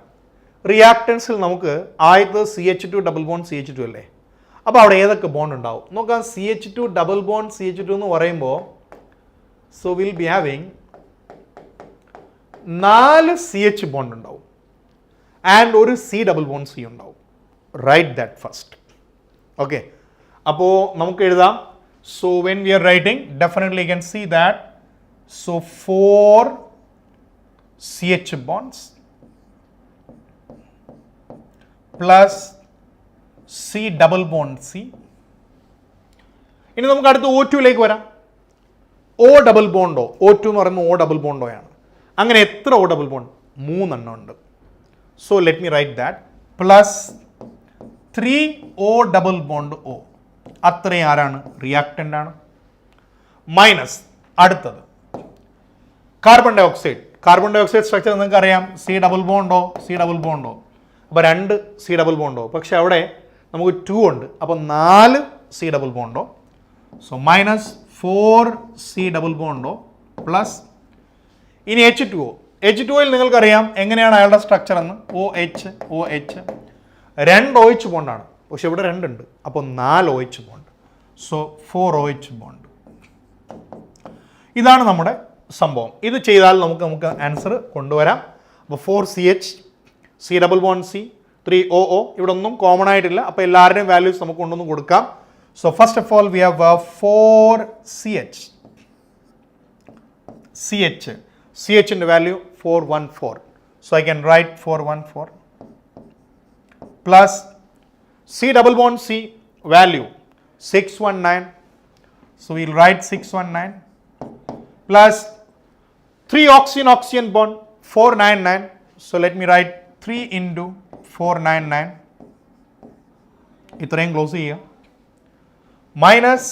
റിയാക്ടൻസിൽ നമുക്ക് ആദ്യത്തെ CH2 ഡബിൾ ബോണ്ട് CH2 അല്ലേ. അപ്പോൾ അവിടെ ഏതൊക്കെ ബോണ്ട് ഉണ്ടാവും നോക്കാം. CH2 ഡബിൾ ബോണ്ട് CH2 എന്ന് പറയുമ്പോൾ so will be having 4 CH bond ഉണ്ടാവും. ആൻഡ് ഒരു സി ഡബിൾ ബോണ്ട് സി ഉണ്ടാവും. Right that first. ഓക്കെ, അപ്പോൾ നമുക്ക് എഴുതാം. So when we are writing, definitely you can see that. So 4 CH bonds plus C double bond C. ഇനി നമുക്ക് അടുത്ത് O2ലേക്ക് വരാം. O ഡബിൾ ബോണ്ടോ, O2 എന്ന് പറയുന്നത് O ഡബിൾ ബോണ്ടോ ആണ്. അങ്ങനെ എത്ര O ഡബിൾ ബോണ്ട്? 3 എണ്ണം ഉണ്ട്. So let me write that. Plus 3 O double bond O. അത്രയും ആരാണ്? റിയാക്റ്റൻ്റ് ആണ്. മൈനസ് അടുത്തത് carbon dioxide. Carbon dioxide structure നിങ്ങൾക്ക് അറിയാം. സി ഡബിൾ ബോണ്ടോ, സി ഡബിൾ ബോണ്ടോ. അപ്പോൾ 2 സി ഡബിൾ ബോണ്ടോ. പക്ഷെ അവിടെ നമുക്ക് 2 ഉണ്ട്. അപ്പോൾ 4 C double bond O. So minus 4 C double bond O plus ഇനി H2O. H2Oയിൽ നിങ്ങൾക്കറിയാം എങ്ങനെയാണ് അയാളുടെ സ്ട്രക്ചർ എന്ന്. OH, OH 2 OH ബോണ്ടാണ്. പക്ഷെ ഇവിടെ 2 ഉണ്ട്. അപ്പോൾ 4 OH bond. So 4 OH bond. ഇതാണ് നമ്മുടെ സംഭവം. ഇത് ചെയ്താൽ നമുക്ക് ആൻസർ കൊണ്ടുവരാം. അപ്പോൾ 4 CH, C double bond C, 3 OO. ഇവിടെ ഒന്നും കോമൺ ആയിട്ടില്ല. അപ്പോൾ എല്ലാവരുടെയും വാല്യൂസ് നമുക്ക് കൊണ്ടൊന്ന് കൊടുക്കാം. So first of all we have 4 CH. CHൻ്റെ value 414. So I can write 414 plus C double bond C value 619. So will write 619 plus 3 oxygen bond 499. So let me write 3 into 499. ഇത്രയും close ചെയ്യുക. Minus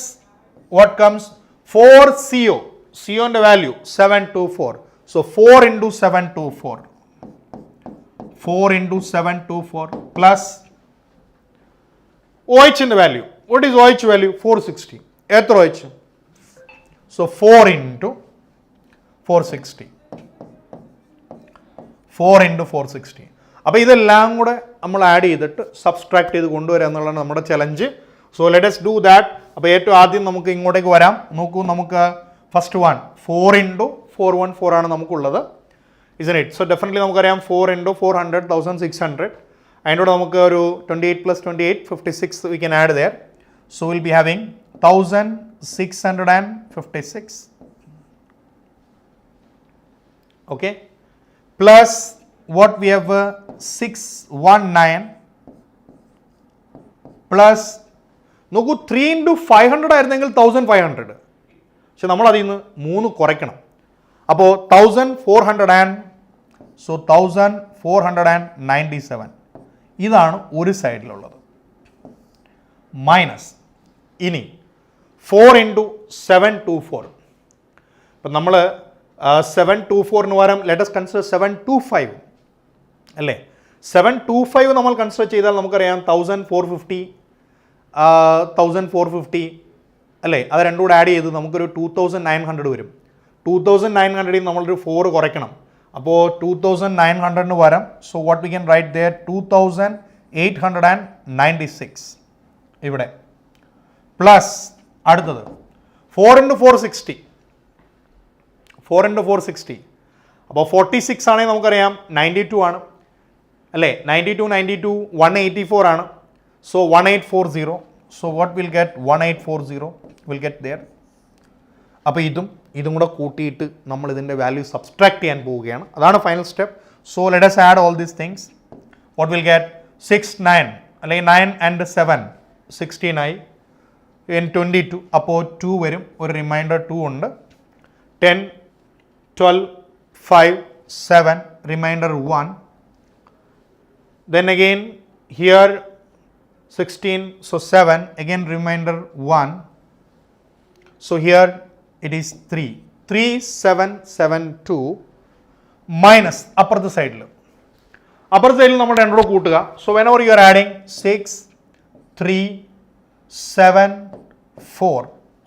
what comes 4 CO. COൻ്റെ value 724. So 4 into 724. 4 into 724 plus OHൻ്റെ value. What is OH value? 460. എത്ര OH? So 4 into 460. 4 into 460. അപ്പോൾ ഇതെല്ലാം കൂടെ നമ്മൾ add ചെയ്തിട്ട് സബ്സ്ട്രാക്ട് ചെയ്ത് കൊണ്ടുവരിക എന്നുള്ളതാണ് നമ്മുടെ challenge. So let us do that. അപ്പോൾ ഏറ്റവും ആദ്യം നമുക്ക് ഇങ്ങോട്ടേക്ക് വരാം. നോക്കൂ, നമുക്ക് ഫസ്റ്റ് 4 into 414 ആണ് നമുക്കുള്ളത്. isn't it? സോ ഡെഫിനറ്റ്ലി നമുക്കറിയാം 4 into 400 1600. അതിൻ്റെ കൂടെ നമുക്ക് ഒരു 28 plus 28 56 we can add there. So we'll be having 1656. Okay, plus what we have 619 plus നോക്കൂ 3 into 500 ആയിരുന്നെങ്കിൽ 1500. പക്ഷെ നമ്മൾ അതിൽ നിന്ന് 3 കുറയ്ക്കണം. അപ്പോൾ 1497. ഇതാണ് ഒരു സൈഡിലുള്ളത്. മൈനസ് ഇനി 4 into 724. ഇപ്പം നമ്മൾ 724 പകരം ലെറ്റ് us കൺസിഡർ 725 അല്ലേ. 725 നമ്മൾ കൺസിഡർ ചെയ്താൽ നമുക്കറിയാം 1450 അല്ലേ. അത് രണ്ടും കൂടെ ആഡ് ചെയ്ത് നമുക്കൊരു 2900 വരും. 2900 നമ്മളൊരു 4 കുറയ്ക്കണം. അപ്പോൾ 2900 പകരം so what we can write there 2896 ഇവിടെ പ്ലസ് അടുത്തത് 4 into 460. 4 into 460. അപ്പോൾ 46 ആണെങ്കിൽ നമുക്കറിയാം 92 ആണ് അല്ലേ. 92 184 ആണ്. So 1840. So what will get 1840 will get there. അപ്പോൾ ഇതും കൂടെ കൂട്ടിയിട്ട് നമ്മൾ ഇതിൻ്റെ വാല്യൂ സബ്സ്ട്രാക്ട് ചെയ്യാൻ പോവുകയാണ്. അതാണ് final step. So let us add all these things. What will get 69 അല്ലെങ്കിൽ 9 and 7 16 ആയി. 22 അപ്പോൾ 2 വരും. ഒരു റിമൈൻഡർ 2 ഉണ്ട്. 10 12 5 7 remainder 1. Then again here 16, so 7 again remainder 1. So here it is 3772 minus upper side നമ്മൾ രണ്ടോട് കൂട്ടുക. So whenever you are adding 6 3 7 4,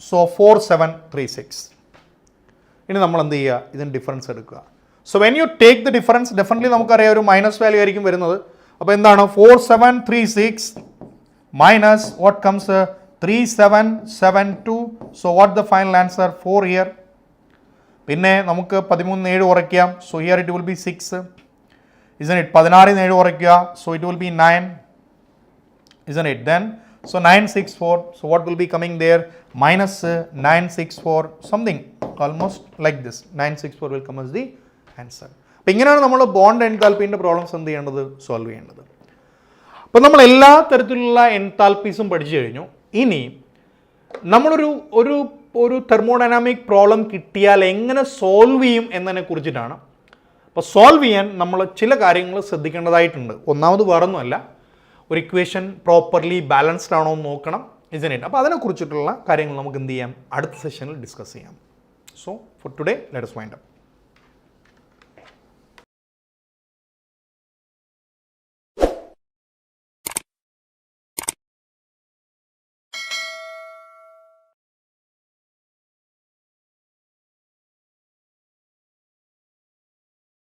so 4736. ഇനി നമ്മൾ എന്ത് ചെയ്യുക? ഇതിന് ഡിഫറൻസ് എടുക്കുക. So when you take the difference definitely നമുക്കറിയാം ഒരു മൈനസ് വാല്യൂ ആയിരിക്കും വരുന്നത്. അപ്പോൾ എന്താണ് 4736 minus what comes 3772. So what the final answer 4 here. പിന്നെ നമുക്ക് 13 7 കുറയ്ക്കാം. So here it will B 6. isn't it? 16 7 കുറയ്ക്കുക, so it will be 9, isn't it? Then so 964, so what will be coming there? Minus 964 something almost like this. 964 will come as the answer. അപ്പോൾ ഇങ്ങനെയാണ് നമ്മൾ bond എൻതാൽപ്പീൻ്റെ problems എന്ത് ചെയ്യേണ്ടത്, solve ചെയ്യേണ്ടത്. അപ്പോൾ നമ്മൾ എല്ലാ തരത്തിലുള്ള എൻതാൽപ്പീസും പഠിച്ചു കഴിഞ്ഞു. ഇനി നമ്മളൊരു ഒരു ഒരു തെർമോഡൈനാമിക് പ്രോബ്ലം കിട്ടിയാൽ എങ്ങനെ സോൾവ് ചെയ്യും എന്നതിനെ കുറിച്ചിട്ടാണ്. അപ്പോൾ സോൾവ് ചെയ്യാൻ നമ്മൾ ചില കാര്യങ്ങൾ ശ്രദ്ധിക്കേണ്ടതായിട്ടുണ്ട്. ഒന്നാമത് വേറൊന്നുമല്ല, ഒരു ഇക്വേഷൻ പ്രോപ്പർലി ബാലൻസ്ഡ് ആണോ എന്ന് നോക്കണം, isn't it? അപ്പോൾ അതിനെക്കുറിച്ചിട്ടുള്ള കാര്യങ്ങൾ നമുക്ക് എന്ത് ചെയ്യാം, അടുത്ത സെഷനിൽ ഡിസ്കസ് ചെയ്യാം. So for today let us wind up.